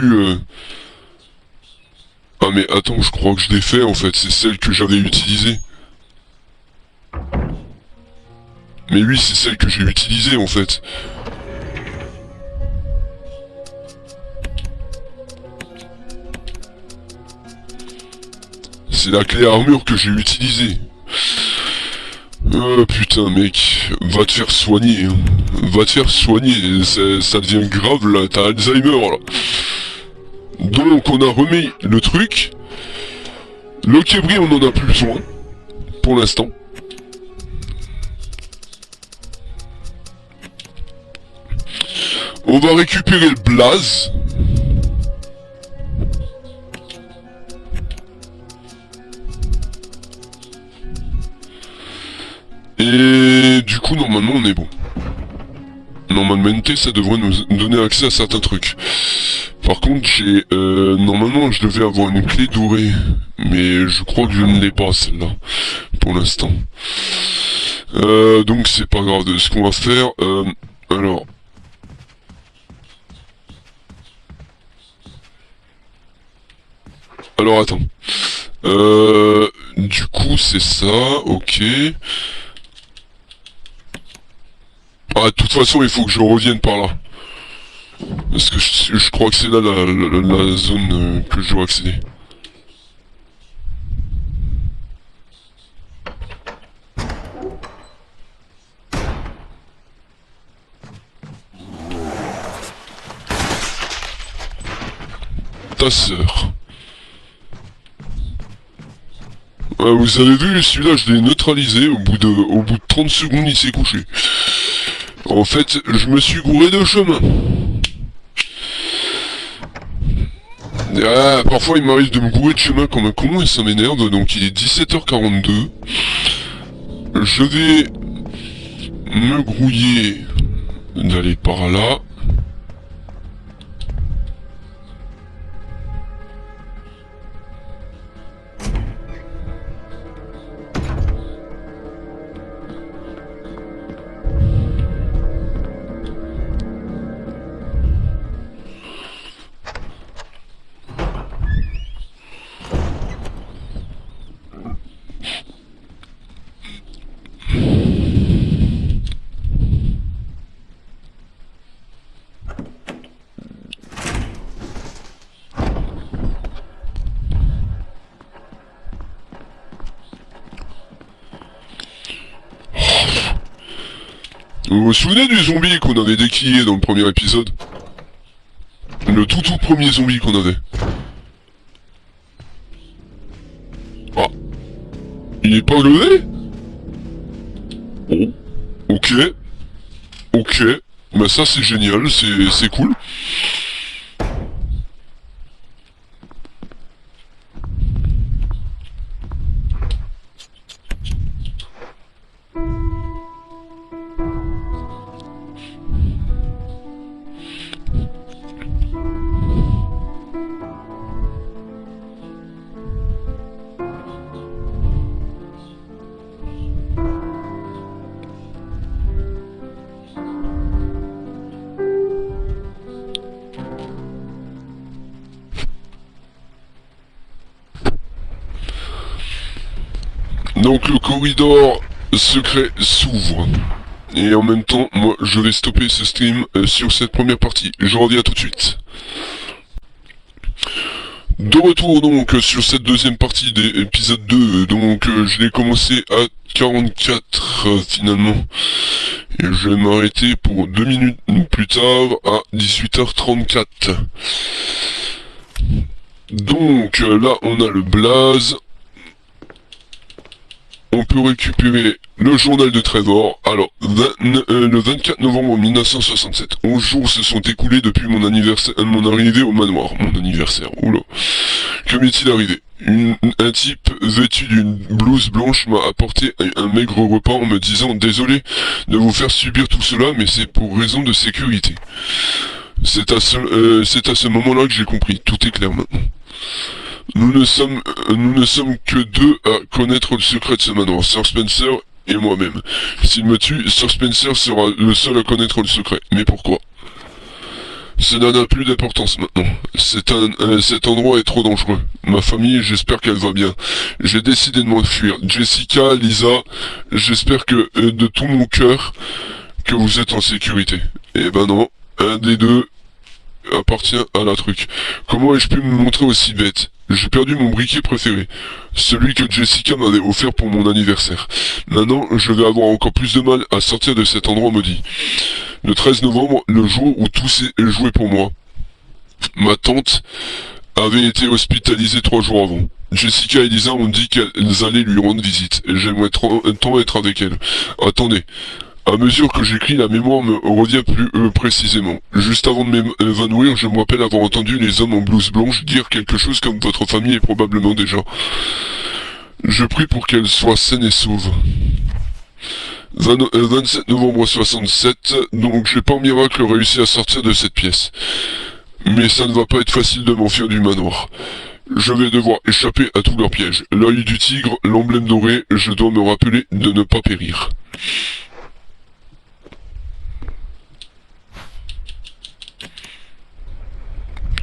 Ah mais attends, je crois que je l'ai fait en fait, c'est celle que j'avais utilisée. Mais oui, c'est celle que j'ai utilisée en fait. C'est la clé armure que j'ai utilisée. Putain mec, va te faire soigner. Hein. Va te faire soigner, ça devient grave là, t'as Alzheimer là. Donc on a remis le truc. Le Kébri on en a plus besoin. Pour l'instant. On va récupérer le blaze. Et du coup, normalement, on est bon. Normalement, ça devrait nous donner accès à certains trucs. Par contre, j'ai... normalement, je devais avoir une clé dorée. Mais je crois que je ne l'ai pas, celle-là. Pour l'instant. Donc, c'est pas grave. Ce qu'on va faire... alors... Alors, attends. Du coup, c'est ça. Ok. Ah, de toute façon, il faut que je revienne par là. Parce que je crois que c'est là la zone que je dois accéder. Ta sœur. Vous avez vu, celui-là, je l'ai neutralisé. Au bout de 30 secondes, il s'est couché. En fait, je me suis gouré de chemin. Ah, parfois, il m'arrive de me gourer de chemin comme un con et ça m'énerve. Donc, il est 17h42. Je vais me grouiller d'aller par là. Vous vous souvenez du zombie qu'on avait déquillé dans le premier épisode? Le tout premier zombie qu'on avait. Ah. Il est pas levé? Oh. Ok. Ok. Bah ça c'est génial, c'est cool. Donc le corridor secret s'ouvre. Et en même temps, moi, je vais stopper ce stream sur cette première partie. Je reviens tout de suite. De retour donc sur cette deuxième partie des épisodes 2, donc je l'ai commencé à 44 finalement. Et je vais m'arrêter pour 2 minutes plus tard à 18h34. Donc là on a le blaze. On peut récupérer le journal de Trevor. Alors, le 24 novembre 1967, 11 jours se sont écoulés depuis mon anniversaire, mon arrivée au manoir. Mon anniversaire, oula. Que m'est-il arrivé? Un type vêtu d'une blouse blanche m'a apporté un maigre repas en me disant « Désolé de vous faire subir tout cela, mais c'est pour raison de sécurité. » C'est à ce moment-là que j'ai compris. Tout est clair maintenant. Nous ne sommes que deux à connaître le secret de ce manoir, Sir Spencer et moi-même. S'il me tue, Sir Spencer sera le seul à connaître le secret. Mais pourquoi? Cela n'a plus d'importance maintenant. Cet endroit est trop dangereux. Ma famille, j'espère qu'elle va bien. J'ai décidé de m'enfuir. Jessica, Lisa, j'espère que, de tout mon cœur, que vous êtes en sécurité. Eh ben non, un des deux appartient à la truc. Comment ai-je pu me montrer aussi bête? J'ai perdu mon briquet préféré, celui que Jessica m'avait offert pour mon anniversaire. Maintenant, je vais avoir encore plus de mal à sortir de cet endroit maudit. Le 13 novembre, le jour où tout s'est joué pour moi, ma tante avait été hospitalisée 3 jours avant. Jessica et Lisa ont dit qu'elles allaient lui rendre visite, et j'aimerais tant être avec elles. Attendez. À mesure que j'écris, la mémoire me revient plus précisément. Juste avant de m'évanouir, je me rappelle avoir entendu les hommes en blouse blanche dire quelque chose comme votre famille est probablement déjà. Je prie pour qu'elle soit saine et sauve. 27 novembre 67, donc j'ai par miracle réussi à sortir de cette pièce. Mais ça ne va pas être facile de m'enfuir du manoir. Je vais devoir échapper à tous leurs pièges. L'œil du tigre, l'emblème doré, je dois me rappeler de ne pas périr.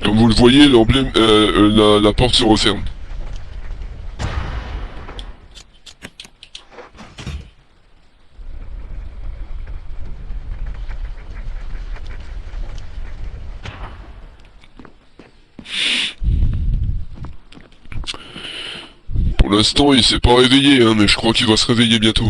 Comme vous le voyez, l'emblème, la porte se referme. Pour l'instant, il s'est pas réveillé, hein, mais je crois qu'il va se réveiller bientôt.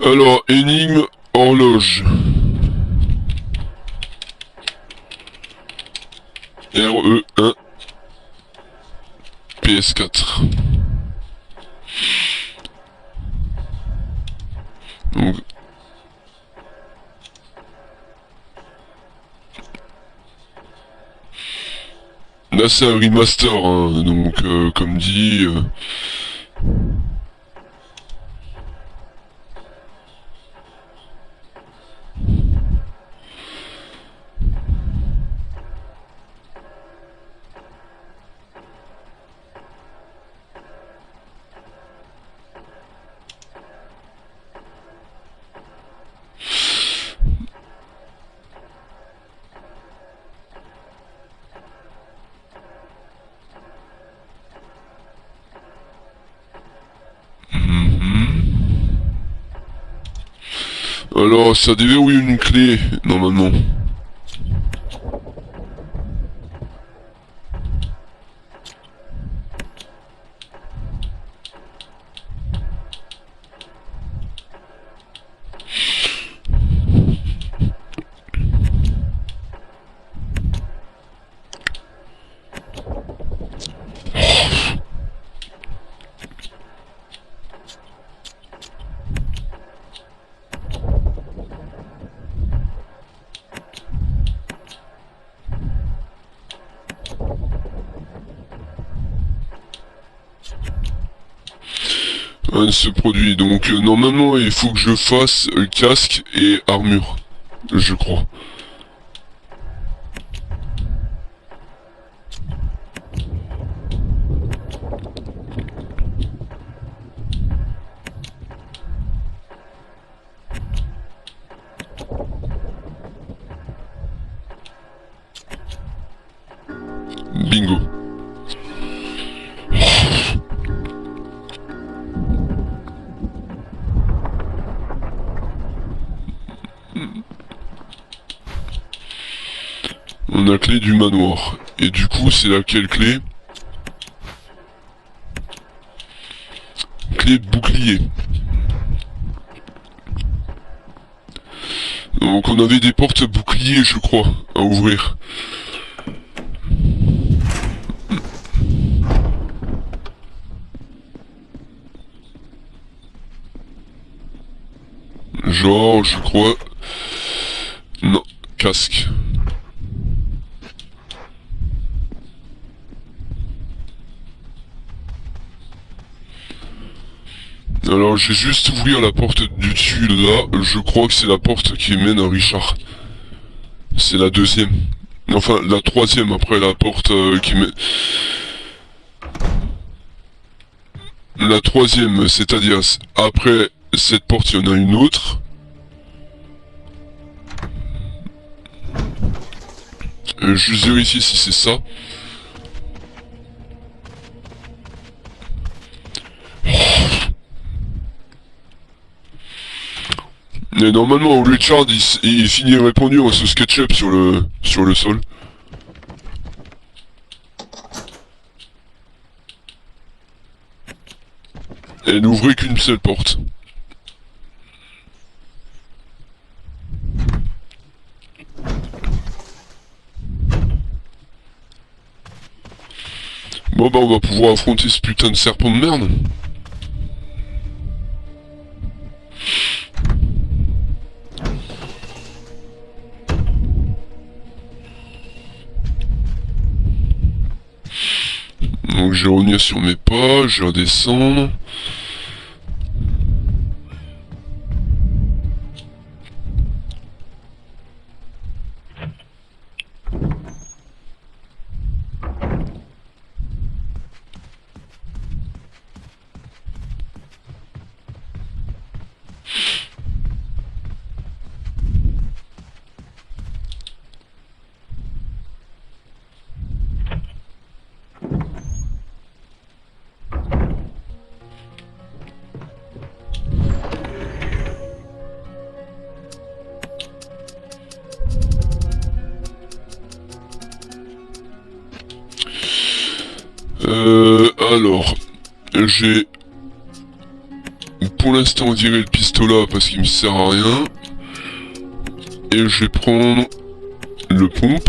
Alors, énigme, horloge. RE1 PS4. Donc, là c'est un remaster, hein, donc comme dit, Alors, ça déverrouille une clé, normalement. Ce produit. Donc normalement il faut que je fasse casque et armure, je crois. Bingo. On a clé du manoir. Et du coup, c'est laquelle clé? Clé de bouclier. Donc on avait des portes boucliers, je crois, à ouvrir. Genre, je crois... Non, casque. Alors, j'ai juste ouvrir la porte du dessus, là. Je crois que c'est la porte qui mène à Richard. C'est la deuxième. Enfin, la troisième après la porte qui mène... La troisième, c'est-à-dire, après cette porte, il y en a une autre. Je vérifie si c'est ça. Mais normalement, Richard, il finit répandu en sauce ketchup sur le sol. Elle n'ouvrait qu'une seule porte. Bon bah on va pouvoir affronter ce putain de serpent de merde. Donc je vais revenir sur mes pas, je vais redescendre. Alors, j'ai pour l'instant viré le pistolet parce qu'il me sert à rien. Et je vais prendre le pompe,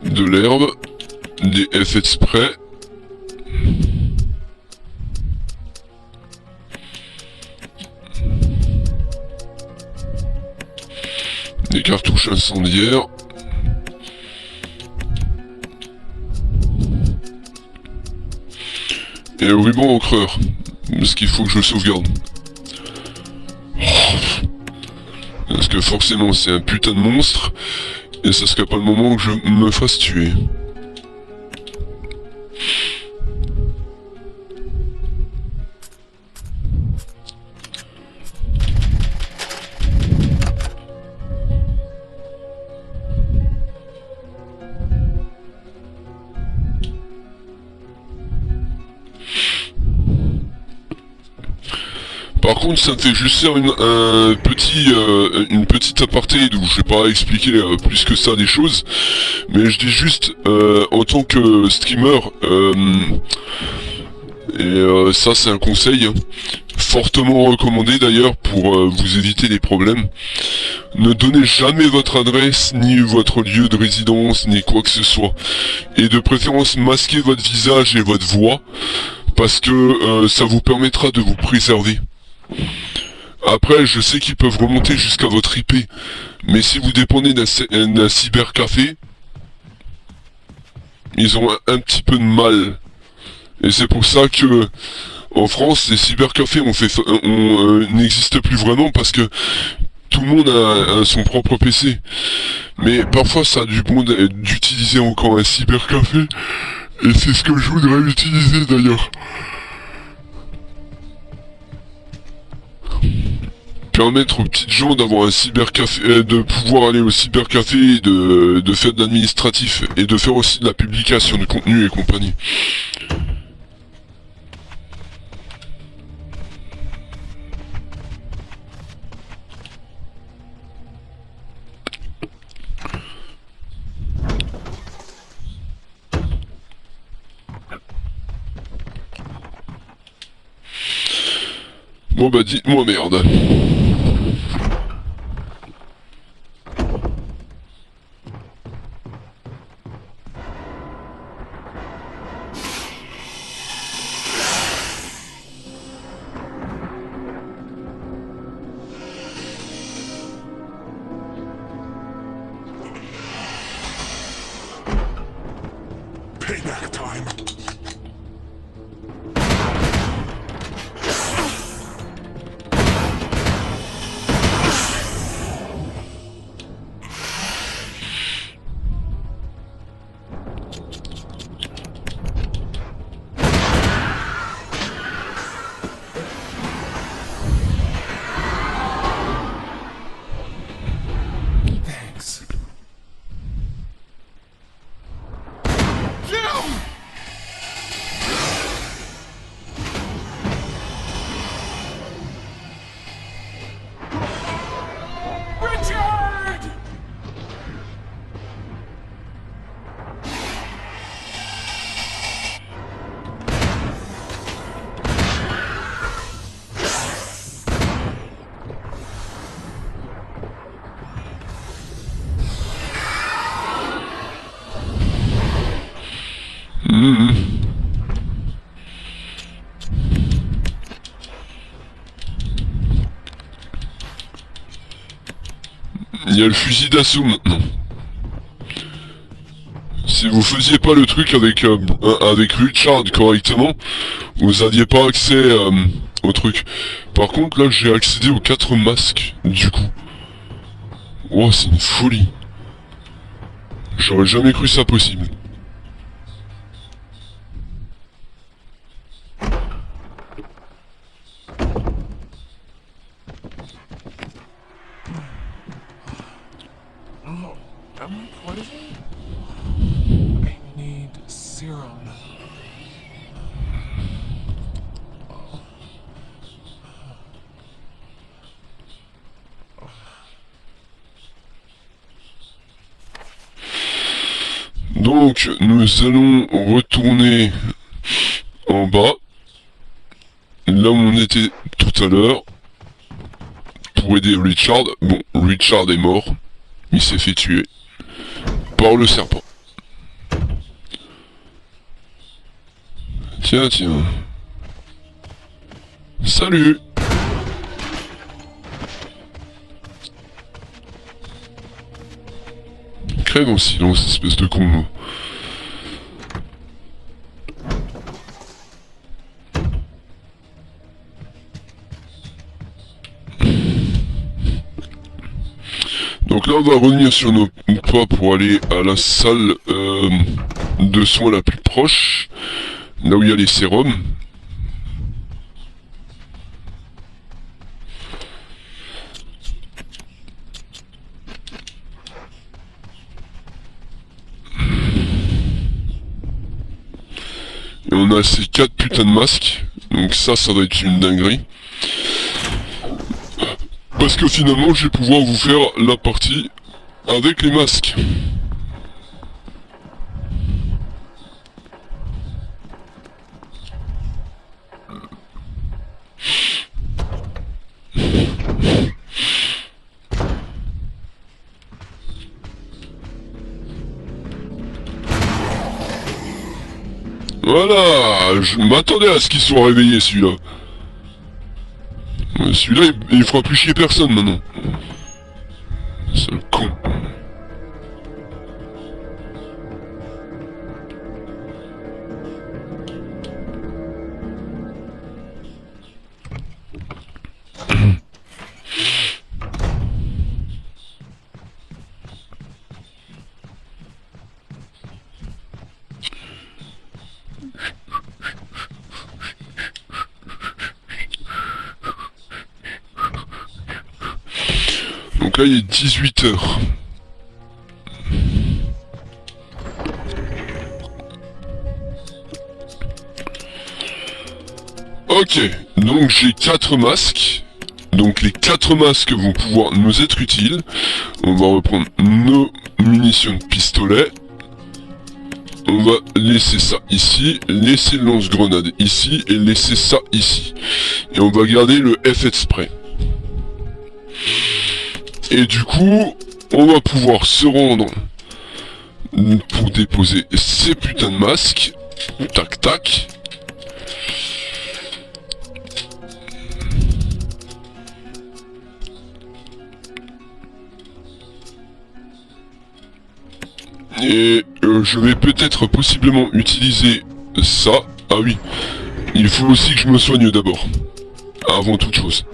de l'herbe, des effets de spray. Des cartouches incendiaires. Et le ruban encreur. Parce qu'il faut que je le sauvegarde. Parce que forcément c'est un putain de monstre. Et ça serait pas le moment que je me fasse tuer. Par contre, ça me fait juste faire une petite aparté où je vais pas expliquer plus que ça des choses, mais je dis juste, en tant que streamer, ça c'est un conseil, hein, fortement recommandé d'ailleurs pour vous éviter les problèmes. Ne donnez jamais votre adresse, ni votre lieu de résidence, ni quoi que ce soit. Et de préférence masquez votre visage et votre voix, parce que ça vous permettra de vous préserver. Après, je sais qu'ils peuvent remonter jusqu'à votre IP, mais si vous dépendez d'un cybercafé, ils ont un petit peu de mal. Et c'est pour ça que en France, les cybercafés n'existent plus vraiment parce que tout le monde a son propre PC. Mais parfois, ça a du bon d'utiliser encore un cybercafé, et c'est ce que je voudrais utiliser d'ailleurs. Permettre aux petites gens d'avoir un cybercafé, de pouvoir aller au cybercafé, et de faire de l'administratif, et de faire aussi de la publication de contenu et compagnie. Bon bah dites-moi merde. Payback time. Thanks. Richard! Il y a le fusil d'assaut maintenant. Si vous faisiez pas le truc avec Richard correctement, vous aviez pas accès au truc. Par contre là j'ai accédé aux 4 masques du coup. Oh c'est une folie. J'aurais jamais cru ça possible. Oh, am I poisoned? I need serum. Donc nous allons retourner en bas, là où on était tout à l'heure, pour aider Richard. Bon, Richard est mort, il s'est fait tuer par le serpent. Tiens, tiens. Salut! Crève en silence, espèce de con. Donc là on va revenir sur nos pas pour aller à la salle de soins la plus proche, là où il y a les sérums. Et on a ces 4 putains de masques, donc ça doit être une dinguerie. Parce que finalement, je vais pouvoir vous faire la partie avec les masques. Voilà, je m'attendais à ce qu'il soit réveillé celui-là. Celui-là, il fera plus chier personne maintenant. Sale con. Donc là, il est 18 h. Ok, donc j'ai 4 masques. Donc les 4 masques vont pouvoir nous être utiles. On va reprendre nos munitions de pistolet. On va laisser ça ici, laisser le lance-grenade ici et laisser ça ici. Et on va garder le FS spray. Et du coup, on va pouvoir se rendre pour déposer ces putains de masques. Tac tac. Et je vais peut-être possiblement utiliser ça. Ah oui, il faut aussi que je me soigne d'abord. Avant toute chose.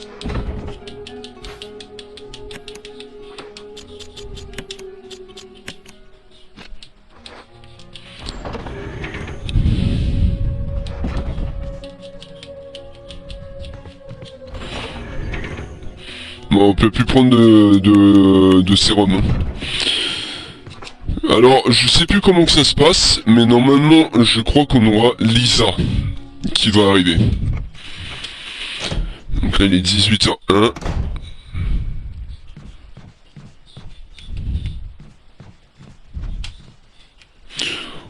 Bon, on peut plus prendre de sérum. Hein. Alors, je sais plus comment que ça se passe, mais normalement, je crois qu'on aura Lisa qui va arriver. Donc là, il est 18h01.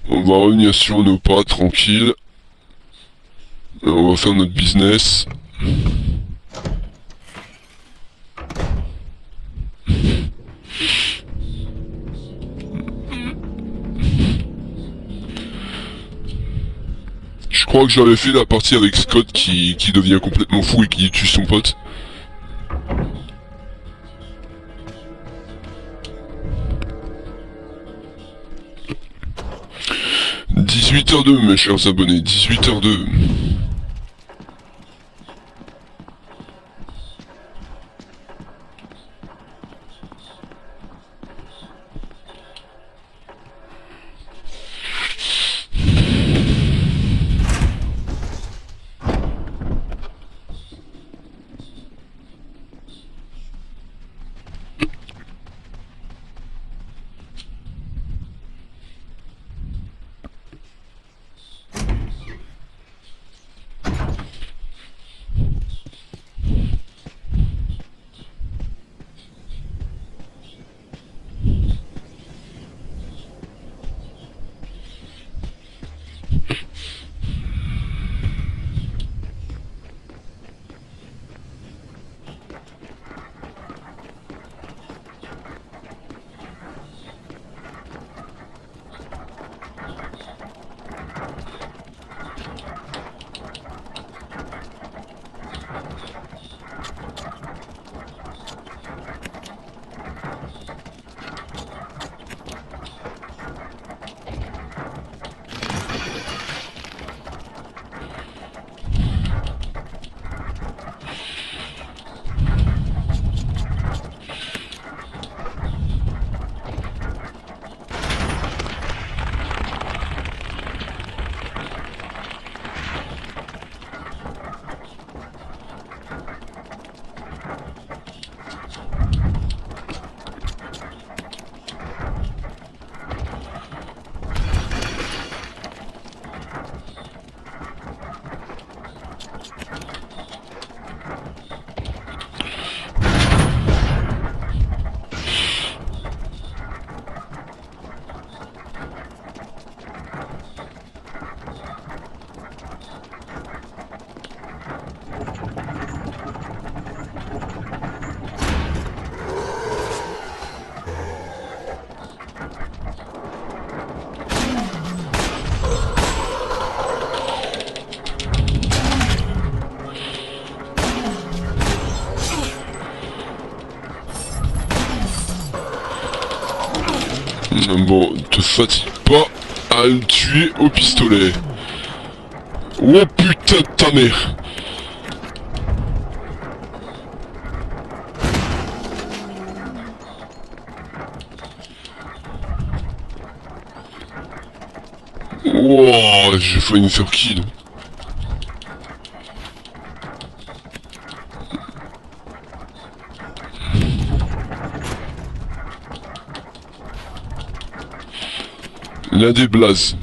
On va revenir sur nos pas, tranquille. On va faire notre business. Je crois que j'avais fait la partie avec Scott qui devient complètement fou et qui tue son pote. « 18h02 mes chers abonnés, 18h02. Bon, te fatigue pas à le tuer au pistolet. Oh putain de ta mère. Oh, j'ai failli me faire kill. L'un des blazes.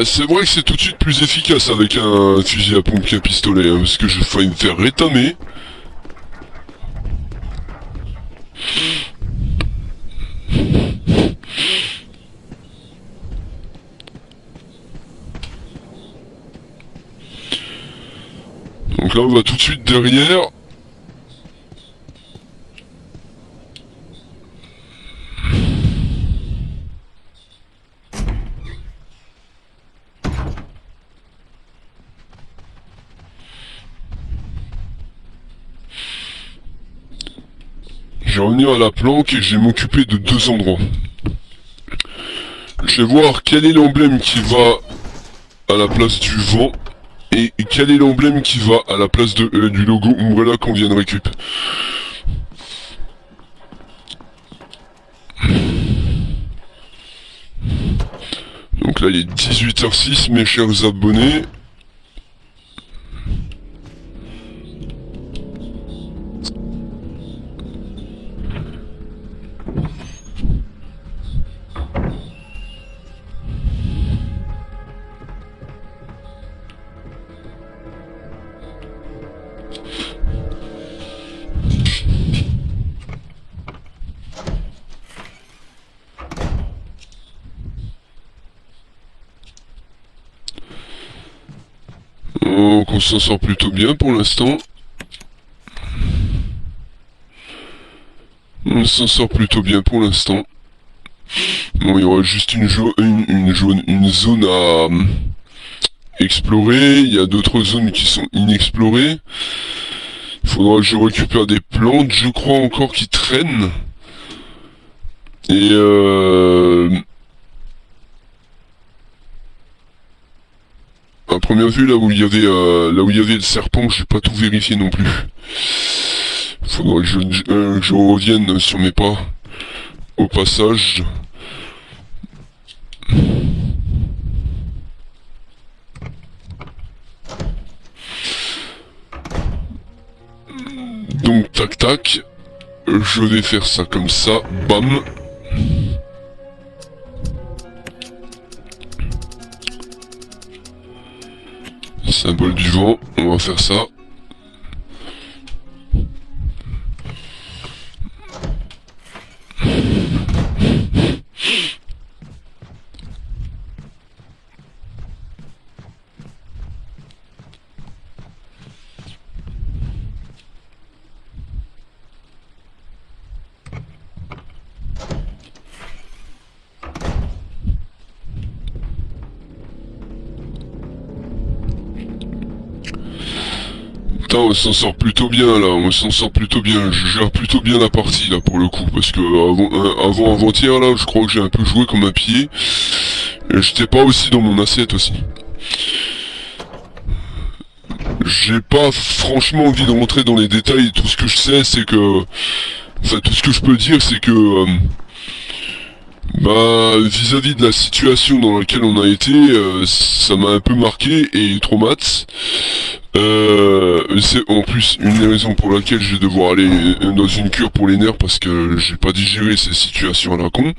C'est vrai que c'est tout de suite plus efficace avec un fusil à pompe qu'un pistolet, hein, parce que j'ai failli me faire rétamer. Donc là on va tout de suite derrière. Je vais revenir à la planque et je vais m'occuper de deux endroits. Je vais voir quel est l'emblème qui va à la place du vent et quel est l'emblème qui va à la place du logo Umbrella qu'on vient de récupérer. Donc là il est 18h06 mes chers abonnés. Donc on s'en sort plutôt bien pour l'instant. On s'en sort plutôt bien pour l'instant. Bon, il y aura juste une zone à explorer. Il y a d'autres zones qui sont inexplorées. Il faudra que je récupère des plantes, je crois encore, qui traînent. Et à première vue, là où il y avait le serpent, j'ai pas tout vérifié non plus. Faudrait que je revienne sur mes pas au passage. Donc tac tac, je vais faire ça comme ça, bam. Symbole du vent, on va faire ça. Putain, on s'en sort plutôt bien là, on s'en sort plutôt bien, je gère plutôt bien la partie là pour le coup, parce que avant-hier là, je crois que j'ai un peu joué comme un pied, et j'étais pas aussi dans mon assiette aussi. J'ai pas franchement envie de rentrer dans les détails, tout ce que je sais c'est que... Enfin tout ce que je peux dire c'est que... vis-à-vis de la situation dans laquelle on a été, ça m'a un peu marqué et traumatisé. C'est en plus une des raisons pour laquelle je vais devoir aller dans une cure pour les nerfs parce que j'ai pas digéré ces situations à la con.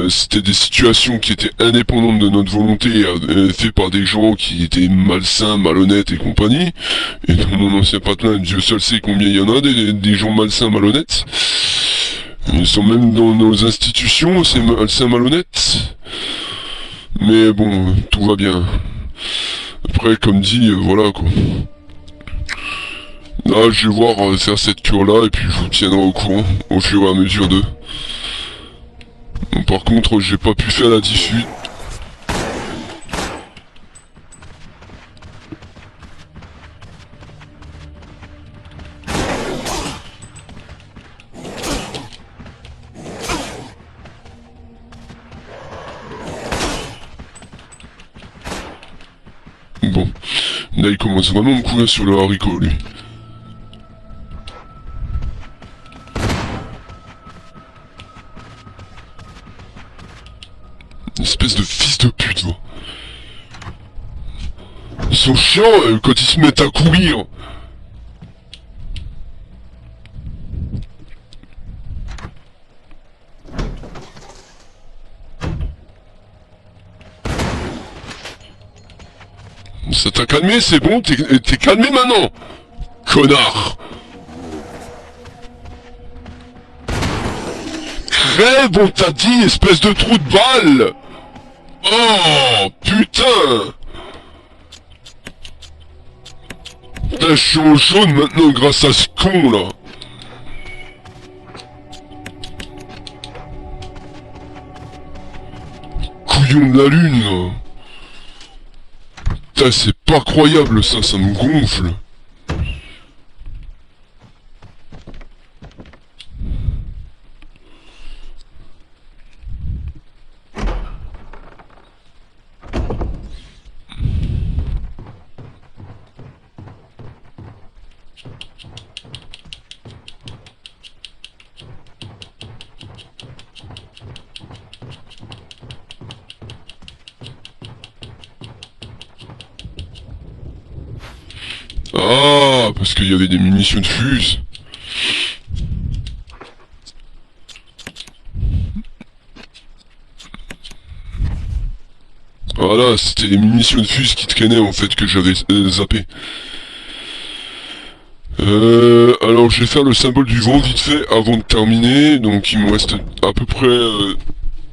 C'était des situations qui étaient indépendantes de notre volonté, faites par des gens qui étaient malsains, malhonnêtes et compagnie. Et dans mon ancien patelin, Dieu seul sait combien il y en a des gens malsains, malhonnêtes. Ils sont même dans nos institutions, c'est malsain, malhonnête. Mais bon, tout va bien. Après, comme dit, voilà quoi. Là, je vais voir faire cette cure là et puis je vous tiendrai au courant au fur et à mesure de... Bon, par contre, j'ai pas pu faire la diffuse. Bon, là il commence vraiment à me courir sur le haricot, lui. Espèce de fils de pute, va. Ils sont chiants quand ils se mettent à courir. Ça t'a calmé, c'est bon, t'es calmé maintenant, connard. Crève, on t'a dit, espèce de trou de balle. Oh, putain. Putain, je suis en jaune maintenant grâce à ce con, là. Couillon de la lune, là. Putain, c'est pas croyable, ça me gonfle. Ah, parce qu'il y avait des munitions de fuse. Voilà, c'était les munitions de fuse qui traînaient en fait que j'avais zappé. Alors je vais faire le symbole du vent vite fait avant de terminer. Donc il me reste à peu près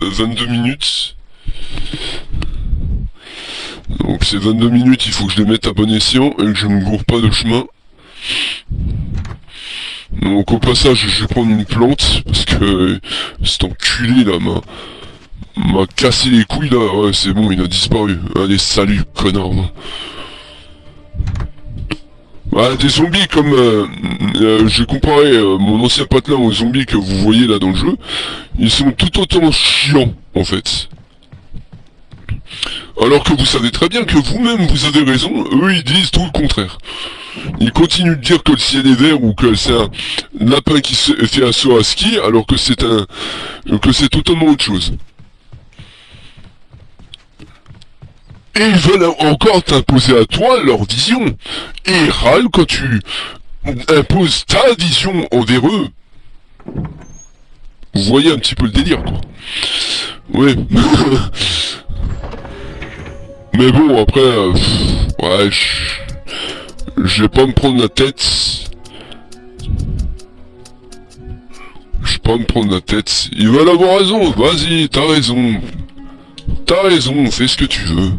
22 minutes. Donc ces 22 minutes, il faut que je les mette à bon escient et que je ne gourre pas de chemin. Donc au passage, je vais prendre une plante, parce que cet enculé là m'a cassé les couilles là. Ouais, c'est bon, il a disparu. Allez, salut, connard. Bah, des zombies comme... j'ai comparé mon ancien patelin aux zombies que vous voyez là dans le jeu. Ils sont tout autant chiants, en fait. Alors que vous savez très bien que vous-même vous avez raison, eux ils disent tout le contraire. Ils continuent de dire que le ciel est vert ou que c'est un lapin qui se fait un saut à ski, alors que c'est totalement autre chose. Et ils veulent encore t'imposer à toi leur vision. Et ils râlent quand tu imposes ta vision envers eux. Vous voyez un petit peu le délire, quoi. Ouais. Mais bon, après, ouais, je vais pas me prendre la tête. Je vais pas me prendre la tête. Ils veulent avoir raison, vas-y, t'as raison. T'as raison, fais ce que tu veux.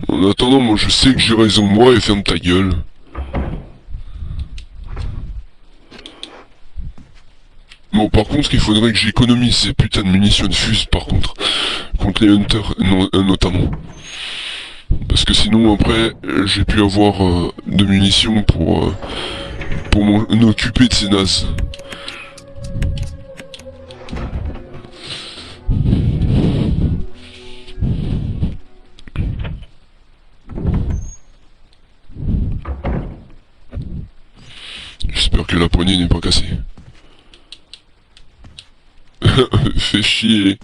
En attendant, moi je sais que j'ai raison, moi, et ferme ta gueule. Bon, par contre, il faudrait que j'économise ces putains de munitions de fuse, par contre. Contre les hunters, notamment. Parce que sinon, après, j'ai pu avoir de munitions pour m'en occuper de ces nazes. J'espère que la poignée n'est pas cassée. Fais chier.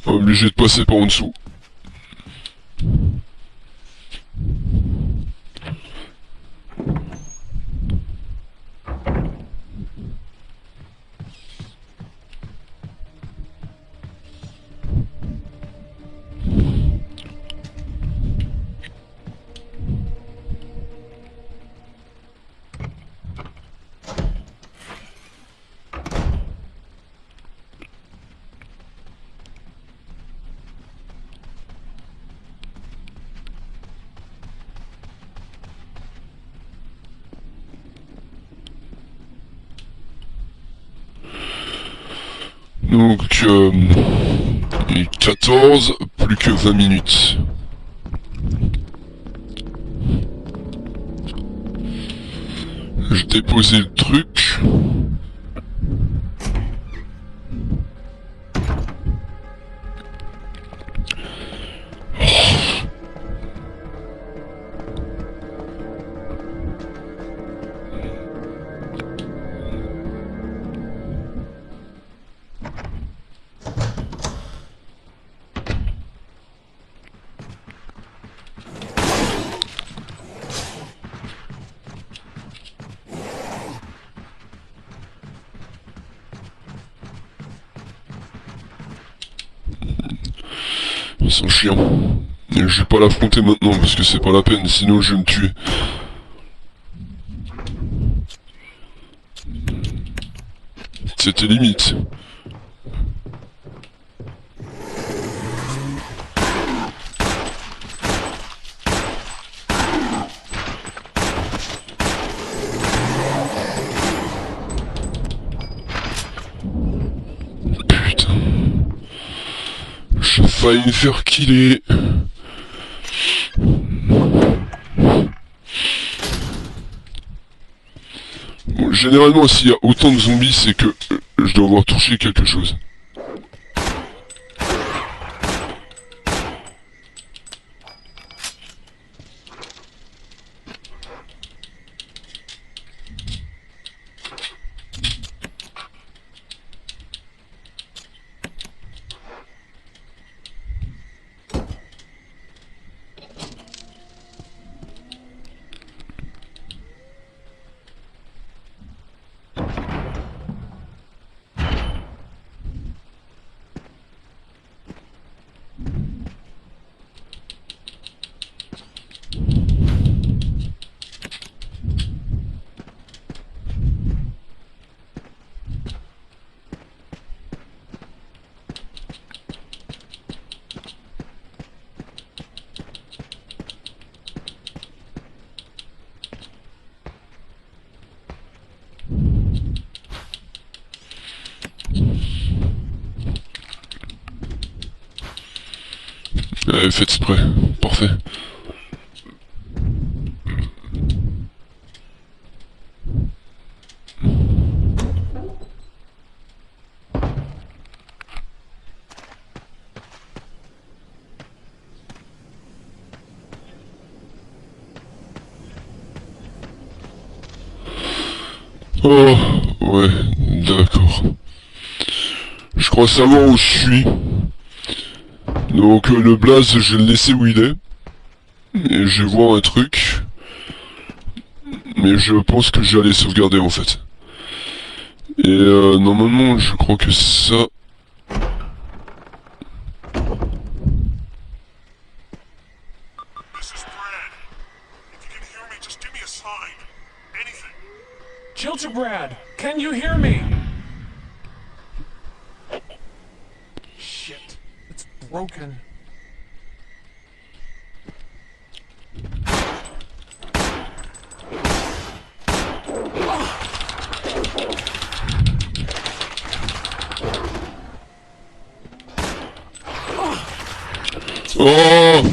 Obligé de passer par en dessous. Donc, 14, plus que 20 minutes. Je déposais le truc. Ils sont chiants. Et je vais pas l'affronter maintenant parce que c'est pas la peine, sinon je vais me tuer. C'était limite. Putain. J'ai failli me faire killer. Bon, généralement, s'il y a autant de zombies, c'est que je dois avoir touché quelque chose. Faites exprès. Parfait. Oh, ouais, d'accord. Je crois savoir où je suis. Donc le blaze, je vais le laisser où il est. Et je vais voir un truc. Mais je pense que je vais aller sauvegarder en fait. Et normalement, je crois que ça... This is Brad. If you can hear me, just give me a sign. Anything. Gildebrand, can you hear me? Shit, it's broken. Oh!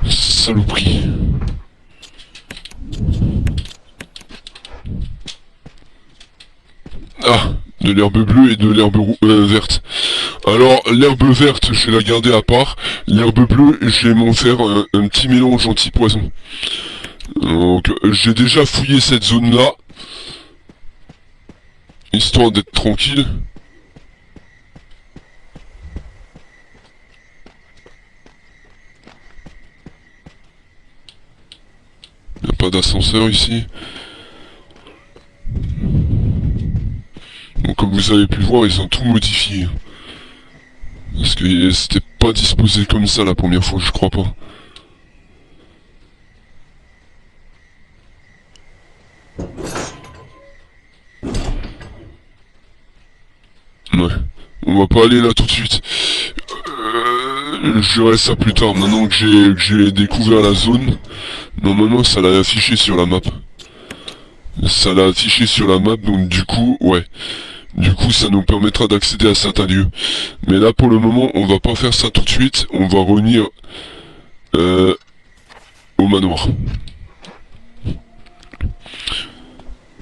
Saloperie. Ah, de l'herbe bleue et de l'herbe verte. Alors, l'herbe verte, je vais la garder à part. L'herbe bleue, je vais m'en faire un petit mélange anti-poison. Donc, j'ai déjà fouillé cette zone-là. Histoire d'être tranquille. Il n'y a pas d'ascenseur ici. Donc, comme vous avez pu voir, ils ont tout modifié. Parce que c'était pas disposé comme ça la première fois, je crois pas. Ouais. On va pas aller là tout de suite. Je verrai ça plus tard. Maintenant que j'ai découvert la zone, normalement ça l'a affiché sur la map. Ça l'a affiché sur la map, donc du coup, ouais. Du coup, ça nous permettra d'accéder à certains lieux. Mais là, pour le moment, on va pas faire ça tout de suite. On va revenir au manoir.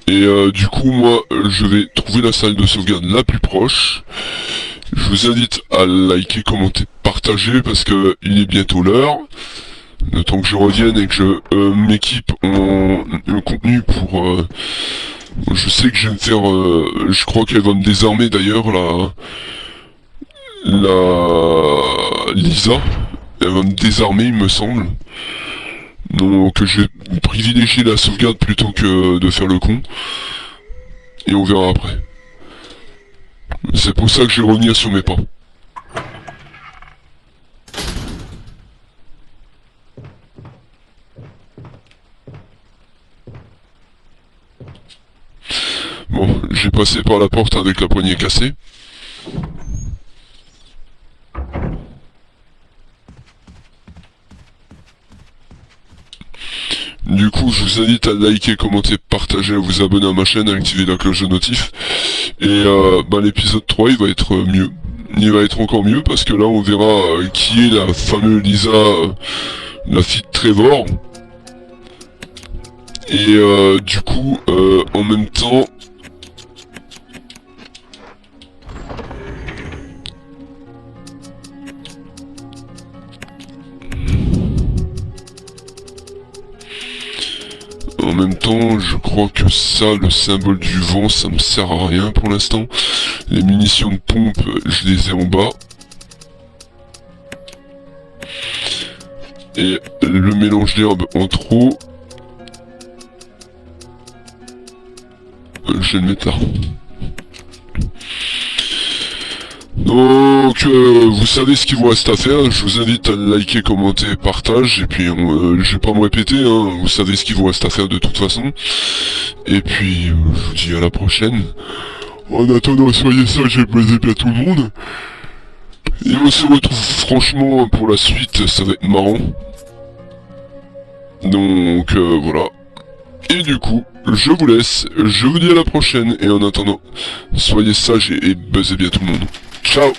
Et du coup, moi, je vais trouver la salle de sauvegarde la plus proche. Je vous invite à liker, commenter, partager, parce que il est bientôt l'heure. Le temps que je revienne et que je m'équipe en contenu pour... je sais que je vais me faire... je crois qu'elle va me désarmer d'ailleurs, la Lisa. Elle va me désarmer, il me semble. Donc je vais privilégier la sauvegarde plutôt que de faire le con. Et on verra après. C'est pour ça que je vais revenir sur mes pas. Bon, j'ai passé par la porte avec la poignée cassée. Du coup, je vous invite à liker, commenter, partager, à vous abonner à ma chaîne, à activer la cloche de notif. Et l'épisode 3, il va être mieux. Il va être encore mieux parce que là, on verra qui est la fameuse Lisa, la fille de Trevor. Et du coup, en même temps... En même temps, je crois que ça, le symbole du vent, ça me sert à rien pour l'instant. Les munitions de pompe, je les ai en bas. Et le mélange d'herbes en trop, je vais le mettre là. Donc, vous savez ce qu'il vous reste à faire. Je vous invite à liker, commenter, partager. Et puis, je vais pas me répéter, hein. Vous savez ce qu'il vous reste à faire de toute façon. Et puis, je vous dis à la prochaine. En attendant, soyez sages et plaisez bien tout le monde. Et on se retrouve franchement pour la suite, ça va être marrant. Donc, voilà. Et du coup, je vous laisse. Je vous dis à la prochaine. Et en attendant, soyez sages et buzzez bien tout le monde. Ciao.